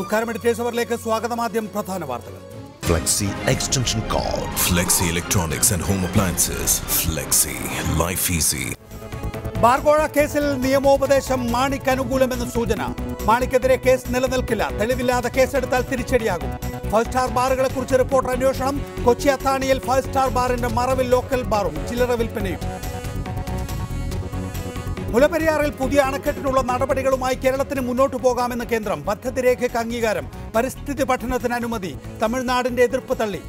നമസ്കാരം, എഡിറ്റേഴ്സ് അവറിലേക്ക് സ്വാഗതം. ആദ്യം പ്രധാന വാർത്തകൾ. Flexi extension cord. Flexi Electronics and Home Appliances. Flexi. Life easy. ബാർകോഴ കേസിൽ നിയമോപദേശം മാണിക്ക് അനുകൂലമെന്ന് സൂചന. മാണിക്കെതിരെ കേസ് നിലനിൽക്കില്ല. തെളിവില്ലാതെ കേസെടുത്താൽ തിരിച്ചടിയാകും. 5 സ്റ്റാർ ബാറുകളെ കുറിച്ച് റിപ്പോർട്ടർ അന്വേഷണം. കൊച്ചി അത്താണിയിൽ 5 സ്റ്റാർ ബാറിന്റെ മറവിൽ ലോക്കൽ ബാറും ചില്ലറ വിൽപ്പനയും. മുല്ലപ്പെരിയാറിൽ പുതിയ അണക്കെട്ടിനുള്ള നടപടികളുമായി കേരളത്തിന് മുന്നോട്ടു പോകാമെന്ന് കേന്ദ്രം. പദ്ധതി രേഖയ്ക്ക് അംഗീകാരം. പരിസ്ഥിതി പഠനത്തിന് അനുമതി. തമിഴ്നാടിന്റെ എതിർപ്പ് തള്ളി.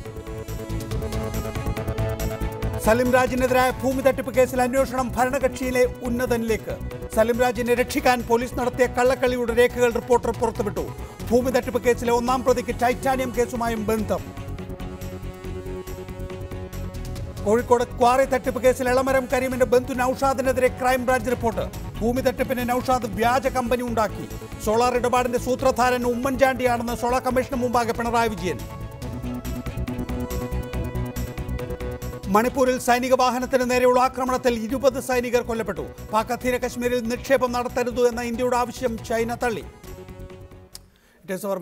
സലിം രാജിനെതിരായ ഭൂമി തട്ടിപ്പ് കേസിൽ അന്വേഷണം ഭരണകക്ഷിയിലെ ഉന്നതനിലേക്ക്. സലിം രാജിനെ രക്ഷിക്കാൻ പോലീസ് നടത്തിയ കള്ളക്കളിയുടെ രേഖകൾ റിപ്പോർട്ടർ പുറത്തുവിട്ടു. ഭൂമി തട്ടിപ്പ് കേസിലെ 1-ാം പ്രതിക്ക് ടൈറ്റാനിയം കേസുമായും ബന്ധം. കോഴിക്കോട് ക്വാറി തട്ടിപ്പ് കേസിൽ എളമരം കരീമിന്റെ ബന്ധു നൌഷാദിനെതിരെ ക്രൈംബ്രാഞ്ച് റിപ്പോർട്ട്. ഭൂമി തട്ടിപ്പിന് നൌഷാദ് വ്യാജ കമ്പനി ഉണ്ടാക്കി. സോളാർ ഇടപാടിന്റെ സൂത്രധാരൻ ഉമ്മൻചാണ്ടിയാണെന്ന് സോളാർ കമ്മീഷന് മുമ്പാകെ പിണറായി വിജയൻ. മണിപ്പൂരിൽ സൈനിക വാഹനത്തിന് നേരെയുള്ള ആക്രമണത്തിൽ 20 സൈനികർ കൊല്ലപ്പെട്ടു. പാക് അധീന കശ്മീരിൽ നിക്ഷേപം നടത്തരുത് എന്ന ഇന്ത്യയുടെ ആവശ്യം ചൈന തള്ളി.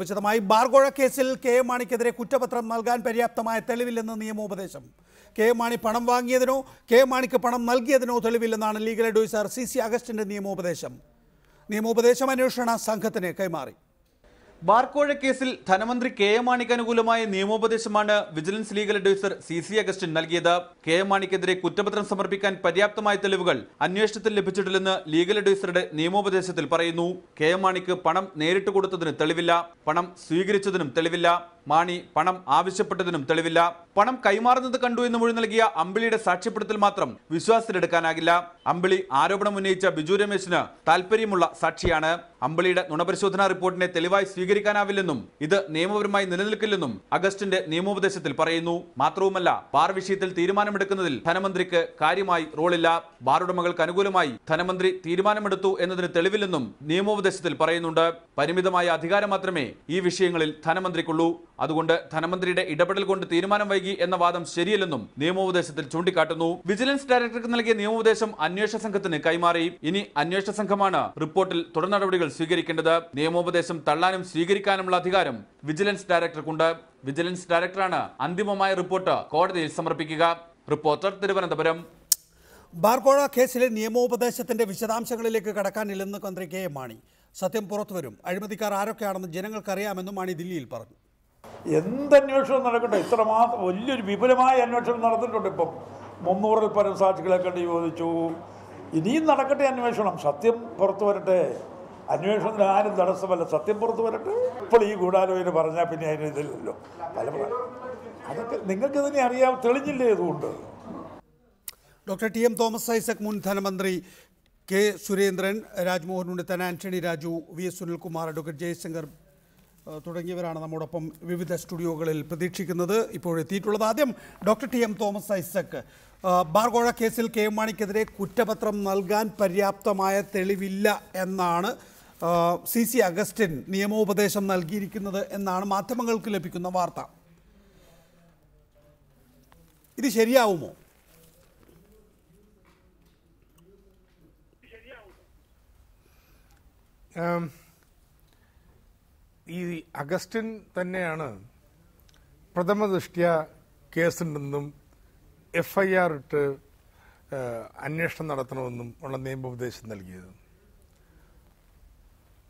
വിശദമായി. ബാർകോഴ കേസിൽ കെ എം മാണിക്കെതിരെ കുറ്റപത്രം നൽകാൻ പര്യാപ്തമായ തെളിവില്ലെന്ന് നിയമോപദേശം. കെ എം മാണി പണം വാങ്ങിയതിനോ കെ എം മാണിക്ക് പണം നൽകിയതിനോ തെളിവില്ലെന്നാണ് ലീഗൽ അഡ്വൈസർ CC അഗസ്റ്റിന്റെ നിയമോപദേശം അന്വേഷണ സംഘത്തിന് കൈമാറി. ബാർകോഴ കേസിൽ ധനമന്ത്രി കെ എം മാണിക്ക് അനുകൂലമായ നിയമോപദേശമാണ് vigilance legal advisor CC Augustine നൽകിയത്. കെ എം മാണിക്കെതിരെ കുറ്റപത്രം സമർപ്പിക്കാൻ പര്യാപ്തമായ തെളിവുകൾ അന്വേഷണത്തിൽ ലഭിച്ചിട്ടില്ലെന്ന് ലീഗൽ അഡ്വൈസറുടെ നിയമോപദേശത്തിൽ പറയുന്നു. കെ എം മാണിക്ക് പണം നേരിട്ട് കൊടുത്തതിന് തെളിവില്ല. പണം സ്വീകരിച്ചതിനും തെളിവില്ല. മാണി പണം ആവശ്യപ്പെട്ടതിനും തെളിവില്ല. പണം കൈമാറുന്നത് കണ്ടു എന്ന് മൊഴി നൽകിയ അമ്പിളിയുടെ സാക്ഷ്യപ്പെടുത്തൽ മാത്രം വിശ്വാസത്തിലെടുക്കാനാകില്ല. അമ്പിളി ആരോപണം ഉന്നയിച്ച ബിജു രമേശിന് താൽപര്യമുള്ള സാക്ഷിയാണ്. അമ്പിളിയുടെ നുണപരിശോധനാ റിപ്പോർട്ടിനെ തെളിവായി സ്വീകരിക്കാനാവില്ലെന്നും ഇത് നിയമപരമായി നിലനിൽക്കില്ലെന്നും അഗസ്റ്റിന്റെ നിയമോപദേശത്തിൽ പറയുന്നു. മാത്രവുമല്ല, ബാർ വിഷയത്തിൽ തീരുമാനമെടുക്കുന്നതിൽ ധനമന്ത്രിക്ക് കാര്യമായി റോളില്ല. ബാറുടമകൾക്ക് അനുകൂലമായി ധനമന്ത്രി തീരുമാനമെടുത്തു എന്നതിന് തെളിവില്ലെന്നും നിയമോപദേശത്തിൽ പറയുന്നുണ്ട്. പരിമിതമായ അധികാരം മാത്രമേ ഈ വിഷയങ്ങളിൽ ധനമന്ത്രിക്കുള്ളൂ. അതുകൊണ്ട് ധനമന്ത്രിയുടെ ഇടപെടൽ കൊണ്ട് തീരുമാനം വൈകി എന്ന വാദം ശരിയല്ലെന്നും നിയമോപദേശത്തിൽ ചൂണ്ടിക്കാട്ടുന്നു. വിജിലൻസ് ഡയറക്ടർക്ക് നൽകിയ നിയമോപദേശം അന്വേഷണ സംഘത്തിന് കൈമാറി. ഇനി അന്വേഷണ സംഘമാണ് റിപ്പോർട്ടിൽ തുടർ നടപടികൾ സ്വീകരിക്കേണ്ടത്. നിയമോപദേശം തള്ളാനും സ്വീകരിക്കാനുമുള്ള അധികാരം വിജിലൻസ് ഡയറക്ടർക്കുണ്ട്. വിജിലൻസ് ഡയറക്ടറാണ് അന്തിമമായ റിപ്പോർട്ട് കോടതിയിൽ സമർപ്പിക്കുക. റിപ്പോർട്ടർ, തിരുവനന്തപുരം. ബാർകോഴ കേസിലെ നിയമോപദേശത്തിന്റെ വിശദാംശങ്ങളിലേക്ക് കടക്കാനില്ലെന്ന് മന്ത്രി കെ എം മാണി. സത്യം പുറത്തുവരും. അഴിമതിക്കാർ ആരൊക്കെയാണെന്ന് ജനങ്ങൾക്കറിയാമെന്നും മാണി ദില്ലിയിൽ പറഞ്ഞു. എന്തന്വേഷണം നടക്കട്ടെ, ഇത്രമാത്രം വലിയൊരു വിപുലമായ അന്വേഷണം നടന്നിട്ടുണ്ട്. ഇപ്പം 300-ൽ പരം സാക്ഷികളെ കണ്ട് ചോദിച്ചു. ഇനിയും നടക്കട്ടെ അന്വേഷണം. സത്യം പുറത്തു വരട്ടെ. അന്വേഷണത്തിന് ആരും തടസ്സമല്ല. സത്യം പുറത്തു വരട്ടെ. ഇപ്പോൾ ഈ ഗൂഢാലോചന പറഞ്ഞാൽ പിന്നെ അതിന് ഇതില്ലല്ലോ. അതൊക്കെ നിങ്ങൾക്ക് തന്നെ അറിയാം. തെളിഞ്ഞില്ലേ അതുകൊണ്ട്. ഡോക്ടർ TM തോമസ് ഐസക്, മുൻ ധനമന്ത്രി K Surendran, Rajmohan Unnithan, Antony Raju, VS Sunilkumar, advocate Jaishankar തുടങ്ങിയവരാണ് നമ്മോടൊപ്പം വിവിധ സ്റ്റുഡിയോകളിൽ പ്രതീക്ഷിക്കുന്നത് ഇപ്പോഴെത്തിയിട്ടുള്ളത്. ആദ്യം ഡോക്ടർ TM തോമസ് ഐസക്, ബാർകോഴ കേസിൽ കെ എം മാണിക്കെതിരെ കുറ്റപത്രം നൽകാൻ പര്യാപ്തമായ തെളിവില്ല എന്നാണ് CC അഗസ്റ്റിൻ നിയമോപദേശം നൽകിയിരിക്കുന്നത് എന്നാണ് മാധ്യമങ്ങൾക്ക് ലഭിക്കുന്ന വാർത്ത. ഇത് ശരിയാവുമോ? ഈ അഗസ്റ്റിൻ തന്നെയാണ് പ്രഥമ ദൃഷ്ട്യാ കേസുണ്ടെന്നും FIR ഇട്ട് അന്വേഷണം നടത്തണമെന്നും ഉള്ള നിയമോപദേശം നൽകിയത്.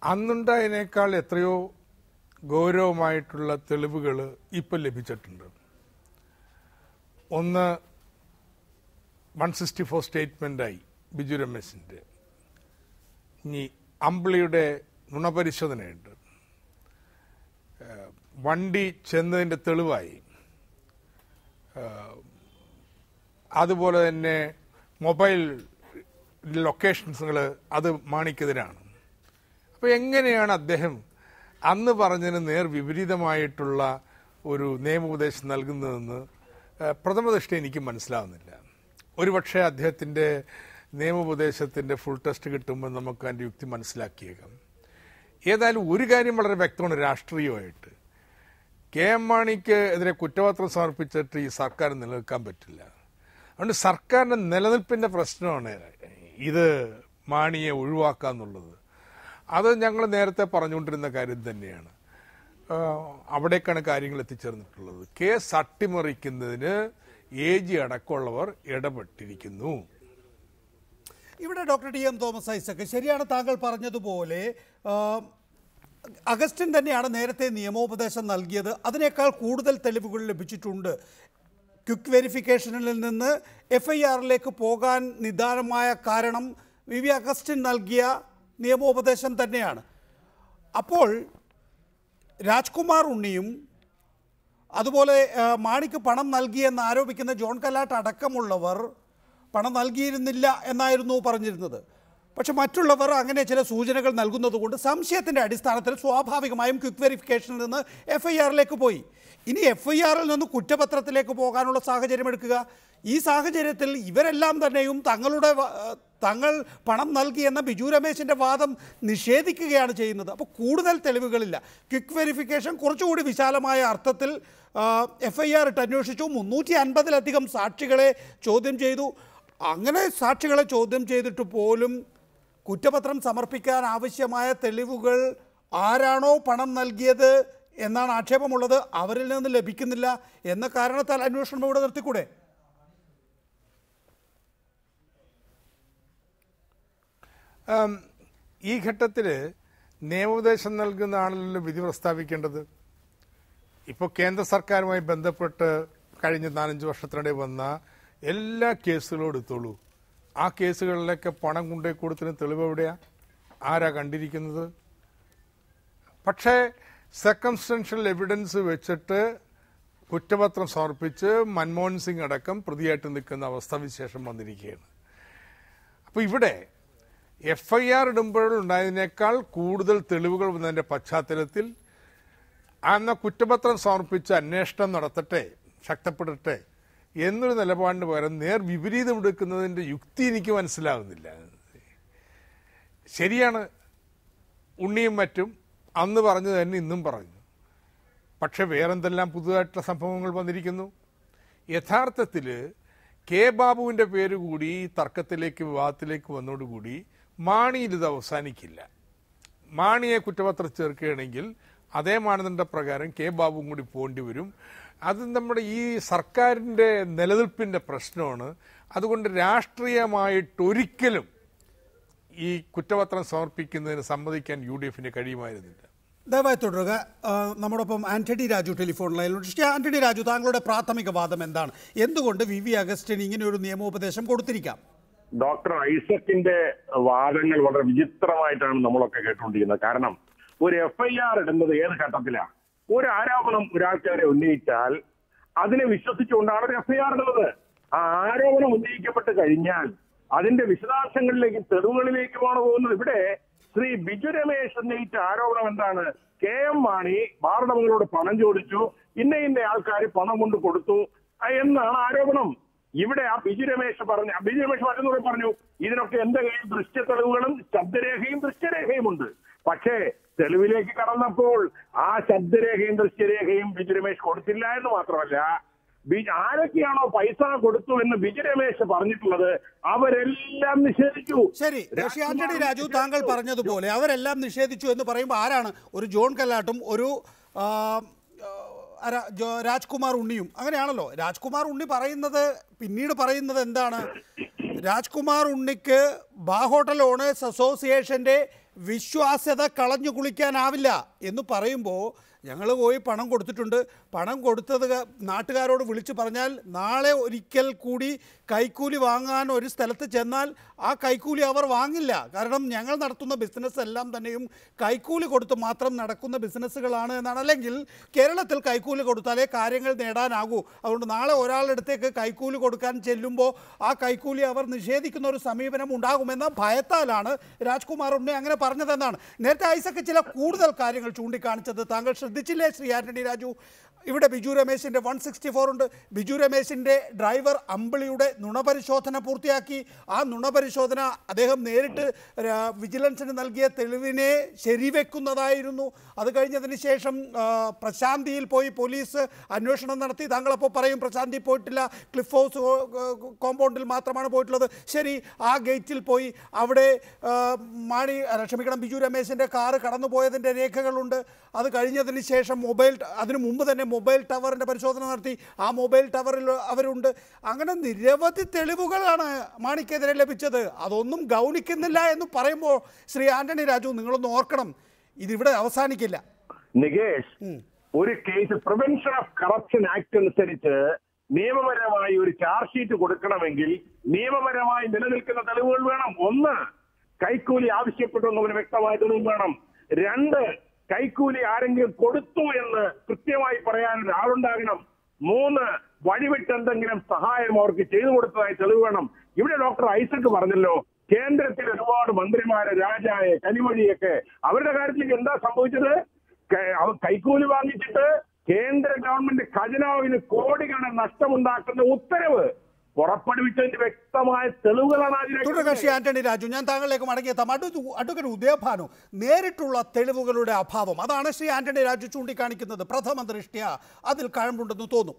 അന്നുണ്ടായതിനേക്കാൾ എത്രയോ ഗൗരവമായിട്ടുള്ള തെളിവുകൾ ഇപ്പോൾ ലഭിച്ചിട്ടുണ്ട്. ഒന്ന് 164 സ്റ്റേറ്റ്മെന്റായി ബിജു രമേശിന്റെ. ഇനി അമ്പിളിയുടെ നുണപരിശോധനയുണ്ട്. വണ്ടി ചെന്നതിൻ്റെ തെളിവായി. അതുപോലെ തന്നെ മൊബൈൽ ലൊക്കേഷൻസുകൾ അത് മാണിക്കെതിരാണ്. അപ്പോൾ എങ്ങനെയാണ് അദ്ദേഹം അന്ന് പറഞ്ഞതിന് നേർ വിപരീതമായിട്ടുള്ള ഒരു നിയമോപദേശം നൽകുന്നതെന്ന് പ്രഥമ ദൃഷ്ടി എനിക്ക് മനസ്സിലാവുന്നില്ല. ഒരുപക്ഷെ അദ്ദേഹത്തിൻ്റെ നിയമോപദേശത്തിൻ്റെ ഫുൾ ടെസ്റ്റ് കിട്ടുമ്പോൾ നമുക്ക് അതിൻ്റെ യുക്തി മനസ്സിലാക്കിയേക്കാം. ഏതായാലും ഒരു കാര്യം വളരെ വ്യക്തമാണ്. രാഷ്ട്രീയമായിട്ട് കെ എം മാണിക്ക് എതിരെ കുറ്റപത്രം സമർപ്പിച്ചിട്ട് ഈ സർക്കാർ നിലനിൽക്കാൻ പറ്റില്ല. അതുകൊണ്ട് സർക്കാരിൻ്റെ നിലനിൽപ്പിൻ്റെ പ്രശ്നമാണ് ഇത് മാണിയെ ഒഴിവാക്കുക എന്നുള്ളത്. അത് ഞങ്ങൾ നേരത്തെ പറഞ്ഞുകൊണ്ടിരുന്ന കാര്യം തന്നെയാണ്. അവിടേക്കാണ് കാര്യങ്ങൾ എത്തിച്ചേർന്നിട്ടുള്ളത്. കേസ് അട്ടിമറിക്കുന്നതിന് AG അടക്കമുള്ളവർ ഇടപെട്ടിരിക്കുന്നു. ഇവിടെ ഡോക്ടർ TM തോമസ് ഐസക്, ശരിയാണ് താങ്കൾ പറഞ്ഞതുപോലെ അഗസ്റ്റിൻ തന്നെയാണ് നേരത്തെ നിയമോപദേശം നൽകിയത്. അതിനേക്കാൾ കൂടുതൽ തെളിവുകൾ ലഭിച്ചിട്ടുണ്ട്. ക്വിക്ക് വെരിഫിക്കേഷനിൽ നിന്ന് FIRലേക്ക് പോകാൻ നിദാനമായ കാരണം VV അഗസ്റ്റിൻ നൽകിയ നിയമോപദേശം തന്നെയാണ്. അപ്പോൾ രാജ്കുമാർ ഉണ്ണിയും അതുപോലെ മാണിക്ക് പണം നൽകിയെന്ന് ആരോപിക്കുന്ന ജോൺ കല്ലാട്ട് അടക്കമുള്ളവർ പണം നൽകിയിരുന്നില്ല എന്നായിരുന്നു പറഞ്ഞിരുന്നത്. പക്ഷെ മറ്റുള്ളവർ അങ്ങനെ ചില സൂചനകൾ നൽകുന്നതുകൊണ്ട് സംശയത്തിൻ്റെ അടിസ്ഥാനത്തിൽ സ്വാഭാവികമായും ക്വിക്ക് വെരിഫിക്കേഷനിൽ നിന്ന് FIRലേക്ക് പോയി. ഇനി FIRൽ നിന്ന് കുറ്റപത്രത്തിലേക്ക് പോകാനുള്ള സാഹചര്യം എടുക്കുക. ഈ സാഹചര്യത്തിൽ ഇവരെല്ലാം തന്നെയും തങ്ങൾ പണം നൽകിയെന്ന ബിജു രമേശിൻ്റെ വാദം നിഷേധിക്കുകയാണ് ചെയ്യുന്നത്. അപ്പോൾ കൂടുതൽ തെളിവുകളില്ല. ക്വിക്ക് വെരിഫിക്കേഷൻ കുറച്ചുകൂടി വിശാലമായ അർത്ഥത്തിൽ FIR ഇട്ട് അന്വേഷിച്ചു. 350-ലധികം സാക്ഷികളെ ചോദ്യം ചെയ്തു. അങ്ങനെ സാക്ഷികളെ ചോദ്യം ചെയ്തിട്ട് പോലും കുറ്റപത്രം സമർപ്പിക്കാൻ ആവശ്യമായ തെളിവുകൾ ആരാണോ പണം നൽകിയത് എന്നാണ് ആക്ഷേപമുള്ളത്, അവരിൽ നിന്ന് ലഭിക്കുന്നില്ല എന്ന കാരണത്താൽ അന്വേഷണം ഇവിടെ നിർത്തിക്കൂടെ? ഈ ഘട്ടത്തിൽ നിയമോപദേശം നൽകുന്ന ആളല്ലോ വിധി പ്രസ്താവിക്കേണ്ടത്. ഇപ്പോൾ കേന്ദ്ര സർക്കാരുമായി ബന്ധപ്പെട്ട് കഴിഞ്ഞ 4-5 വർഷത്തിനിടെ വന്ന എല്ലാ കേസുകളും എടുത്തോളൂ. ആ കേസുകളിലൊക്കെ പണം കൊണ്ടേ കൊടുത്തിന് തെളിവ് എവിടെയാ? ആരാ കണ്ടിരിക്കുന്നത്? പക്ഷേ സർക്കംസ്റ്റൻഷ്യൽ എവിഡൻസ് വെച്ചിട്ട് കുറ്റപത്രം സമർപ്പിച്ച് മൻമോഹൻ സിംഗ് അടക്കം പ്രതിയായിട്ട് നിൽക്കുന്ന അവസ്ഥാവിശേഷം വന്നിരിക്കുകയാണ്. അപ്പോൾ ഇവിടെ FIR ഇടുമ്പോഴുണ്ടായതിനേക്കാൾ കൂടുതൽ തെളിവുകൾ വന്നതിൻ്റെ പശ്ചാത്തലത്തിൽ അന്ന് കുറ്റപത്രം സമർപ്പിച്ച് അന്വേഷണം നടത്തട്ടെ, ശക്തപ്പെടട്ടെ എന്നൊരു നിലപാടിന് പകരം വിപരീതം എടുക്കുന്നതിൻ്റെ യുക്തി എനിക്ക് മനസ്സിലാകുന്നില്ല. ശരിയാണ്, ഉണ്ണിയും മറ്റും അന്ന് പറഞ്ഞു തന്നെ ഇന്നും പറഞ്ഞു. പക്ഷെ വേറെന്തെല്ലാം പുതുതായിട്ടുള്ള സംഭവങ്ങൾ വന്നിരിക്കുന്നു. യഥാർത്ഥത്തിൽ കെ ബാബുവിൻ്റെ പേര് കൂടി തർക്കത്തിലേക്ക് വിവാദത്തിലേക്ക് വന്നതോടുകൂടി മാണിയിൽ ഇത് അവസാനിക്കില്ല. മാണിയെ കുറ്റപത്രം ചേർക്കുകയാണെങ്കിൽ അതേ മാനദണ്ഡ പ്രകാരം കെ ബാബുവും കൂടി പോകേണ്ടി വരും. അത് നമ്മുടെ ഈ സർക്കാരിൻ്റെ നിലനിൽപ്പിൻ്റെ പ്രശ്നമാണ്. അതുകൊണ്ട് രാഷ്ട്രീയമായിട്ടൊരിക്കലും ഈ കുറ്റപത്രം സമർപ്പിക്കുന്നതിന് സമ്മതിക്കാൻ UDFന് കഴിയുമായിരുന്നില്ല. ദയവായി തുടരുക. നമ്മോടൊപ്പം ആന്റണി രാജു ടെലിഫോൺ ലൈനിലുണ്ട്. ശ്രീ ആന്റണി രാജു, താങ്കളുടെ പ്രാഥമിക വാദം എന്താണ്? എന്തുകൊണ്ട് VV അഗസ്റ്റിൻ ഇങ്ങനെ ഒരു നിയമോപദേശം കൊടുത്തിരിക്കാം? ഡോക്ടർ ഐസക്കിന്റെ വാദങ്ങൾ വളരെ വിചിത്രമായിട്ടാണ് നമ്മളൊക്കെ കേട്ടുകൊണ്ടിരിക്കുന്നത്. കാരണം ഒരു FIR ഇടുന്നത് ഏത് ഘട്ടത്തിലാണ്? ഒരു ആരോപണം ഒരാൾക്കെതിരെ ഉന്നയിച്ചാൽ അതിനെ വിശ്വസിച്ചുകൊണ്ടാണ് ഒരു FIR ഇടുന്നത്. ആ ആരോപണം ഉന്നയിക്കപ്പെട്ട് കഴിഞ്ഞാൽ അതിന്റെ വിശദാംശങ്ങളിലേക്കും തെളിവുകളിലേക്കുമാണ് പോകുന്നത്. ഇവിടെ ശ്രീ ബിജു രമേശ് ഉന്നയിച്ച ആരോപണം എന്താണ്? KM മാണി ബാറുടമകളോട് പണം ചോദിച്ചു, ഇന്ന ആൾക്കാർ പണം കൊണ്ട് കൊടുത്തു എന്നാണ് ആരോപണം. ഇവിടെ ആ ബിജു രമേശ് മറ്റൊന്നുകൂടെ പറഞ്ഞു, ഇതിനൊക്കെ എന്റെ കയ്യിൽ ദൃശ്യ തെളിവുകളും ശബ്ദരേഖയും ദൃശ്യരേഖയും ഉണ്ട്. പക്ഷേ തെളിവിലേക്ക് കടന്നപ്പോൾ ആ ശബ്ദരേഖയും ദൃശ്യരേഖയും ബിജു രമേശ് കൊടുത്തില്ല എന്ന് മാത്രമല്ല, ആരൊക്കെയാണോ പൈസ കൊടുത്തു എന്ന് ബിജു രമേശ് പറഞ്ഞിട്ടുള്ളത് അവരെല്ലാം നിഷേധിച്ചു. ശരി, ശ്രീ ആന്റണി രാജു, താങ്കൾ പറഞ്ഞതുപോലെ അവരെല്ലാം നിഷേധിച്ചു എന്ന് പറയുമ്പോൾ ആരാണ്? ഒരു ജോൺ കല്ലാട്ടും ഒരു രാജ്കുമാർ ഉണ്ണിയും അങ്ങനെയാണല്ലോ. രാജ്കുമാർ ഉണ്ണി പിന്നീട് പറയുന്നത് എന്താണ്? രാജ്കുമാർ ഉണ്ണിക്ക് ഹോട്ടൽ ഓണേഴ്സ് അസോസിയേഷൻ്റെ വിശ്വാസ്യത കളഞ്ഞു കുളിക്കാനാവില്ല എന്ന് പറയുമ്പോൾ ഞങ്ങൾ പോയി പണം കൊടുത്തിട്ടുണ്ട്, പണം കൊടുത്തത് നാട്ടുകാരോട് വിളിച്ചു പറഞ്ഞാൽ നാളെ ഒരിക്കൽ കൂടി കൈക്കൂലി വാങ്ങാൻ ഒരു സ്ഥലത്ത് ചെന്നാൽ ആ കൈക്കൂലി അവർ വാങ്ങില്ല. കാരണം ഞങ്ങൾ നടത്തുന്ന ബിസിനസ് എല്ലാം തന്നെയും കൈക്കൂലി കൊടുത്ത് മാത്രം നടക്കുന്ന ബിസിനസ്സുകളാണ് എന്നാണ്. അല്ലെങ്കിൽ കേരളത്തിൽ കൈക്കൂലി കൊടുത്താലേ കാര്യങ്ങൾ നേടാനാകൂ. അതുകൊണ്ട് നാളെ ഒരാളുടെ അടുത്തേക്ക് കൈക്കൂലി കൊടുക്കാൻ ചെല്ലുമ്പോൾ ആ കൈക്കൂലി അവർ നിഷേധിക്കുന്ന ഒരു സമീപനം ഉണ്ടാകുമെന്ന ഭയത്താലാണ് രാജ്കുമാർ ഉണ്ണി അങ്ങനെ പറഞ്ഞതെന്നാണ്. നേരത്തെ ഐസക് ചില കൂടുതൽ കാര്യങ്ങൾ ചൂണ്ടിക്കാണിച്ചത് താങ്കൾ ശ്രദ്ധിച്ചില്ലേ ശ്രീ ആന്റണി രാജു? ഇവിടെ ബിജു രമേശിൻ്റെ 164 ഉണ്ട്. ബിജു രമേശിൻ്റെ ഡ്രൈവർ അമ്പിളിയുടെ നുണപരിശോധന പൂർത്തിയാക്കി. ആ നുണപരിശോധന അദ്ദേഹം നേരിട്ട് വിജിലൻസിന് നൽകിയ തെളിവിനെ ശരിവെക്കുന്നതായിരുന്നു. അത് കഴിഞ്ഞതിന് ശേഷം പ്രശാന്തിയിൽ പോയി പോലീസ് അന്വേഷണം നടത്തി. താങ്കളപ്പോൾ പറയും പ്രശാന്തി പോയിട്ടില്ല, ക്ലിഫ് ഹൗസ് കോമ്പൗണ്ടിൽ മാത്രമാണ് പോയിട്ടുള്ളത്. ശരി, ആ ഗേറ്റിൽ പോയി അവിടെ ബിജു രമേശിൻ്റെ കാറ് കടന്നുപോയതിൻ്റെ രേഖകളുണ്ട്. അത് കഴിഞ്ഞതിന് അതിനുശേഷം അതിനു മുമ്പ് തന്നെ മൊബൈൽ ടവറിൻ്റെ പരിശോധന നടത്തി. ആ മൊബൈൽ ടവറിൽ അവരുണ്ട്. അങ്ങനെ നിരവധി തെളിവുകളാണ് മാണിക്കെതിരെ ലഭിച്ചത്. അതൊന്നും ഗൗനിക്കുന്നില്ല എന്ന് പറയുമ്പോൾ ശ്രീ ആന്റണി രാജു, നിങ്ങളൊന്ന് ഓർക്കണം, ഇതിവിടെ അവസാനിക്കില്ല. നികേഷ്, ഒരു case prevention of corruption act അനുസരിച്ച് നിയമപരമായി ഒരു ചാർജ് ഷീറ്റ് കൊടുക്കണമെങ്കിൽ നിയമപരമായി നിലനിൽക്കുന്ന തെളിവുകൾ വേണം. 1, കൈക്കൂലി ആവശ്യപ്പെട്ടു എന്നൊരു വ്യക്തമായ തെളിവ് വേണം. 2, കൈക്കൂലി ആരെങ്കിലും കൊടുത്തു എന്ന് കൃത്യമായി പറയാൻ ഒരാളുണ്ടാകണം. 3, വഴിവിട്ട് എന്തെങ്കിലും സഹായം അവർക്ക് ചെയ്തു കൊടുത്തതായി തെളിവ് വേണം. ഇവിടെ ഡോക്ടർ ഐസക് പറഞ്ഞല്ലോ, കേന്ദ്രത്തിൽ ഒരുപാട് മന്ത്രിമാര്, രാജായ കനിമൊഴിയൊക്കെ, അവരുടെ കാര്യത്തിലേക്ക് എന്താ സംഭവിച്ചത്? കൈക്കൂലി വാങ്ങിച്ചിട്ട് കേന്ദ്ര ഗവൺമെന്റ് ഖജനാവിന് കോടികളുടെ നഷ്ടമുണ്ടാക്കുന്ന ഉത്തരവ് പുറപ്പെടുവിച്ചതിന്റെ വ്യക്തമായ തെളിവുകളാണ്. തുടർകക്ഷി ആന്റണി രാജു, ഞാൻ താങ്കളിലേക്ക് മടങ്ങിയെത്താം. അഡ്വക്കേറ്റ് ഉദയഭാനു, നേരിട്ടുള്ള തെളിവുകളുടെ അഭാവം, അതാണ് ശ്രീ ആന്റണി രാജു ചൂണ്ടിക്കാണിക്കുന്നത്. പ്രഥമ ദൃഷ്ട്യാ അതിൽ കഴമ്പുണ്ടെന്ന് തോന്നും.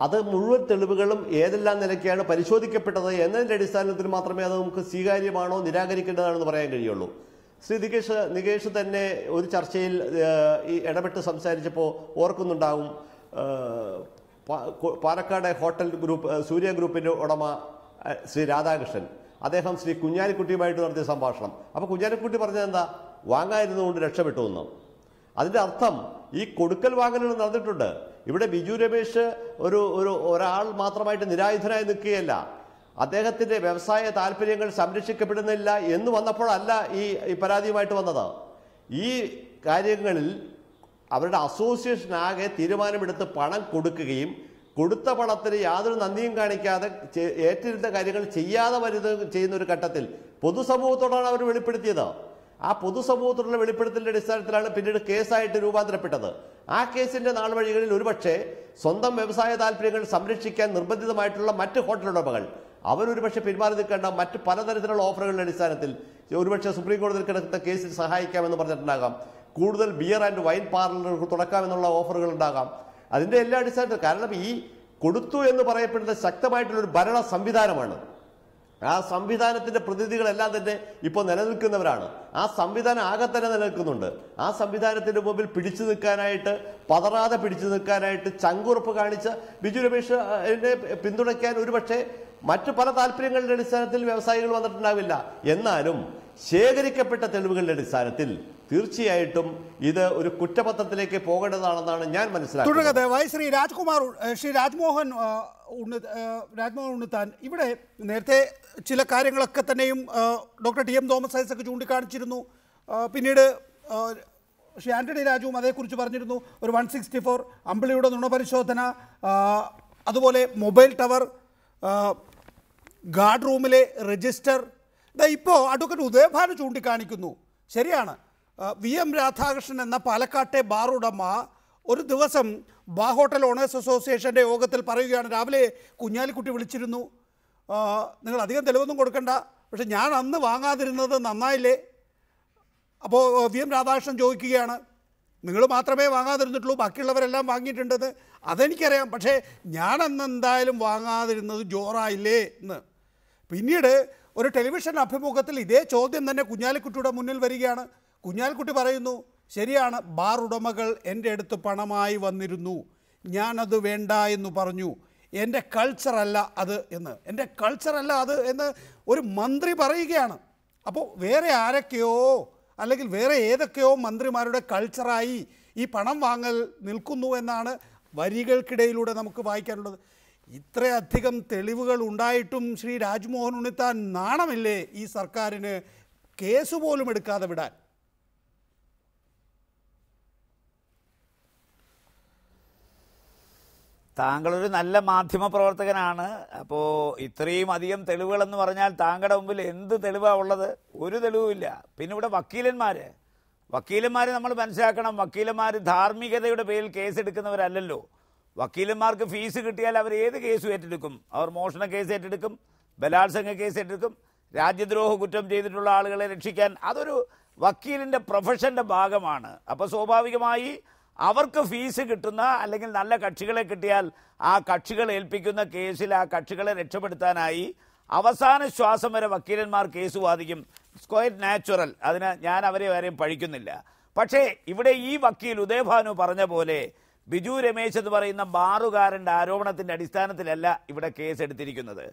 അത് മുഴുവൻ തെളിവുകളും ഏതെല്ലാം നിലയ്ക്കാണ് പരിശോധിക്കപ്പെട്ടത് എന്നതിൻ്റെ അടിസ്ഥാനത്തിൽ മാത്രമേ അത് നമുക്ക് സ്വീകാര്യമാണോ നിരാകരിക്കേണ്ടതാണെന്ന് പറയാൻ കഴിയുള്ളൂ. ശ്രീ നികേഷ് തന്നെ ഒരു ചർച്ചയിൽ ഈ ഇടപെട്ട് സംസാരിച്ചപ്പോൾ ഓർക്കുന്നുണ്ടാകും, പാലക്കാട് ഹോട്ടൽ ഗ്രൂപ്പ് സൂര്യ ഗ്രൂപ്പിൻ്റെ ഉടമ ശ്രീ രാധാകൃഷ്ണൻ, അദ്ദേഹം ശ്രീ കുഞ്ഞാലിക്കുട്ടിയുമായിട്ട് നടത്തിയ സംഭാഷണം. അപ്പോൾ കുഞ്ഞാലിക്കുട്ടി പറഞ്ഞത് എന്താ? വാങ്ങാതിരുന്നുകൊണ്ട് രക്ഷപ്പെട്ടു എന്ന്. അതിൻ്റെ അർത്ഥം ഈ കൊടുക്കൽ വാങ്ങലുകൾ നടന്നിട്ടുണ്ട്. ഇവിടെ ബിജു രമേശ് ഒരാൾ മാത്രമായിട്ട് നിരായുധനായി നിൽക്കുകയല്ല. അദ്ദേഹത്തിൻ്റെ വ്യവസായ താല്പര്യങ്ങൾ സംരക്ഷിക്കപ്പെടുന്നില്ല എന്ന് വന്നപ്പോഴല്ല ഈ പരാതിയുമായിട്ട് വന്നത്. ഈ കാര്യങ്ങളിൽ അവരുടെ അസോസിയേഷൻ ആകെ തീരുമാനമെടുത്ത് പണം കൊടുക്കുകയും കൊടുത്ത പണത്തിന് യാതൊരു നന്ദിയും കാണിക്കാതെ ഏറ്റിരുന്ന കാര്യങ്ങൾ ചെയ്യാതെ ചെയ്യുന്ന ഒരു ഘട്ടത്തിൽ പൊതുസമൂഹത്തോടാണ് അവർ വെളിപ്പെടുത്തിയത്. ആ പൊതുസമൂഹത്തോടുള്ള വെളിപ്പെടുത്തലിന്റെ അടിസ്ഥാനത്തിലാണ് പിന്നീട് കേസായിട്ട് രൂപാന്തരപ്പെട്ടത്. ആ കേസിന്റെ നാൾ വഴികളിൽ ഒരുപക്ഷെ സ്വന്തം വ്യവസായ താല്പര്യങ്ങൾ സംരക്ഷിക്കാൻ നിർബന്ധിതമായിട്ടുള്ള മറ്റ് ഹോട്ടൽ ഉടമകൾ അവരൊരുപക്ഷെ പിന്മാറി നിൽക്കേണ്ട മറ്റ് പലതരത്തിലുള്ള ഓഫറുകളുടെ അടിസ്ഥാനത്തിൽ ഒരുപക്ഷെ സുപ്രീം കോടതിയിൽ കിടക്കുന്ന കേസിൽ സഹായിക്കാമെന്ന് പറഞ്ഞിട്ടുണ്ടാകാം. കൂടുതൽ ബിയർ ആൻഡ് വൈൻ പാർലറുകൾ തുടക്കാമെന്നുള്ള ഓഫറുകൾ ഉണ്ടാകാം. അതിന്റെ എല്ലാ അടിസ്ഥാനത്തിൽ, കാരണം ഈ കൊടുത്തു എന്ന് പറയപ്പെടുന്ന ശക്തമായിട്ടുള്ളൊരു ഭരണ സംവിധാനമാണ്. ആ സംവിധാനത്തിന്റെ പ്രതിനിധികളെല്ലാം തന്നെ ഇപ്പോൾ നിലനിൽക്കുന്നവരാണ്. ആ സംവിധാനം ആകെ തന്നെ നിലനിൽക്കുന്നുണ്ട്. ആ സംവിധാനത്തിന്റെ മുമ്പിൽ പിടിച്ചു നിൽക്കാനായിട്ട്, പതറാതെ പിടിച്ചു നിൽക്കാനായിട്ട് ചങ്കുറപ്പ് കാണിച്ച് ബിജു രമേശിനെ പിന്തുണയ്ക്കാൻ ഒരുപക്ഷെ മറ്റു പല താല്പര്യങ്ങളുടെ അടിസ്ഥാനത്തിൽ വ്യവസായികൾ വന്നിട്ടുണ്ടാവില്ല. എന്നാലും ശേഖരിക്കപ്പെട്ട തെളിവുകളുടെ അടിസ്ഥാനത്തിൽ തീർച്ചയായിട്ടും ഇത് ഒരു കുറ്റപത്രത്തിലേക്ക് പോകേണ്ടതാണെന്നാണ് ഞാൻ മനസ്സിലാക്കുന്നത്. ശ്രീ രാജ്മോഹൻ ഉണ്ണിത്താൻ, ഇവിടെ നേരത്തെ ചില കാര്യങ്ങളൊക്കെ തന്നെയും doctor T M Thomas Isaac ചൂണ്ടിക്കാണിച്ചിരുന്നു. പിന്നീട് ശ്രീ ആന്റണി രാജുവും അതേക്കുറിച്ച് പറഞ്ഞിരുന്നു. ഒരു 164 അമ്പിളിയുടെ നുണപരിശോധന, അതുപോലെ മൊബൈൽ ടവർ, ഗാർഡ് റൂമിലെ രജിസ്റ്റർ. ഇപ്പോൾ അഡ്വക്കേറ്റ് ഉദയഭാനു ചൂണ്ടിക്കാണിക്കുന്നു, ശരിയാണ്, VM രാധാകൃഷ്ണൻ എന്ന പാലക്കാട്ടെ ബാർ ഉടമ ഒരു ദിവസം ബാർ ഹോട്ടൽ ഓണേഴ്സ് അസോസിയേഷൻ്റെ യോഗത്തിൽ പറയുകയാണ്, രാവിലെ കുഞ്ഞാലിക്കുട്ടി വിളിച്ചിരുന്നു, നിങ്ങൾ അധികം തെളിവൊന്നും കൊടുക്കണ്ട, പക്ഷെ ഞാൻ അന്ന് വാങ്ങാതിരുന്നത് നന്നായില്ലേ? അപ്പോൾ VM രാധാകൃഷ്ണൻ ചോദിക്കുകയാണ്, നിങ്ങൾ മാത്രമേ വാങ്ങാതിരുന്നിട്ടുള്ളൂ, ബാക്കിയുള്ളവരെല്ലാം വാങ്ങിയിട്ടുണ്ടെന്ന്. അതെനിക്കറിയാം, പക്ഷേ ഞാൻ അന്ന് എന്തായാലും വാങ്ങാതിരുന്നത് ജോറായില്ലേ എന്ന്. പിന്നീട് ഒരു ടെലിവിഷൻ അഭിമുഖത്തിൽ ഇതേ ചോദ്യം തന്നെ കുഞ്ഞാലിക്കുട്ടിയുടെ മുന്നിൽ വരികയാണ്. കുഞ്ഞാലിക്കുട്ടി പറയുന്നു, ശരിയാണ്, ബാർ ഉടമകൾ എൻ്റെ അടുത്ത് പണമായി വന്നിരുന്നു, ഞാനത് വേണ്ട എന്ന് പറഞ്ഞു, എൻ്റെ കൾച്ചറല്ല അത് എന്ന്. എൻ്റെ കൾച്ചറല്ല അത് എന്ന് ഒരു മന്ത്രി പറയുകയാണ്. അപ്പോൾ വേറെ ആരൊക്കെയോ അല്ലെങ്കിൽ വേറെ ഏതൊക്കെയോ മന്ത്രിമാരുടെ കൾച്ചറായി ഈ പണം വാങ്ങൽ നിൽക്കുന്നു എന്നാണ് വരികൾക്കിടയിലൂടെ നമുക്ക് വായിക്കാനുള്ളത്. ഇത്രയധികം തെളിവുകൾ ഉണ്ടായിട്ടും ശ്രീ രാജ്മോഹൻ ഉണ്ണിത്താൻ നാണമില്ലേ ഈ സർക്കാരിന് കേസ് പോലും എടുക്കാതെ വിടാൻ? താങ്കളൊരു നല്ല മാധ്യമ പ്രവർത്തകനാണ്. അപ്പോൾ ഇത്രയും അധികം തെളിവുകളെന്ന് പറഞ്ഞാൽ താങ്കളുടെ മുമ്പിൽ എന്ത് തെളിവാണ് ഉള്ളത്? ഒരു തെളിവുമില്ല. പിന്നെ ഇവിടെ വക്കീലന്മാർ നമ്മൾ മനസ്സിലാക്കണം, വക്കീലന്മാർ ധാർമ്മികതയുടെ പേരിൽ കേസെടുക്കുന്നവരല്ലല്ലോ. വക്കീലന്മാർക്ക് ഫീസ് കിട്ടിയാൽ അവർ ഏത് കേസും ഏറ്റെടുക്കും. അവർ മോഷണ കേസ് ഏറ്റെടുക്കും, ബലാത്സംഗ കേസ് ഏറ്റെടുക്കും, രാജ്യദ്രോഹ കുറ്റം ചെയ്തിട്ടുള്ള ആളുകളെ രക്ഷിക്കാൻ. അതൊരു വക്കീലിൻ്റെ പ്രൊഫഷൻ്റെ ഭാഗമാണ്. അപ്പോൾ സ്വാഭാവികമായി അവർക്ക് ഫീസ് കിട്ടുന്ന അല്ലെങ്കിൽ നല്ല കക്ഷികളെ കിട്ടിയാൽ ആ കക്ഷികൾ ഏൽപ്പിക്കുന്ന കേസിൽ ആ കക്ഷികളെ രക്ഷപ്പെടുത്താനായി അവസാന ശ്വാസം വരെ വക്കീലന്മാർ കേസ് വാദിക്കും. It's quite natural. അതിന് ഞാൻ അവരെ ആരെയും പഴിക്കുന്നില്ല. പക്ഷേ ഇവിടെ ഈ വക്കീൽ ഉദയഭാനു പറഞ്ഞ പോലെ ബിജു രമേശ് എന്ന് പറയുന്ന ബാറുകാരൻ്റെ ആരോപണത്തിൻ്റെ അടിസ്ഥാനത്തിലല്ല ഇവിടെ കേസെടുത്തിരിക്കുന്നത്.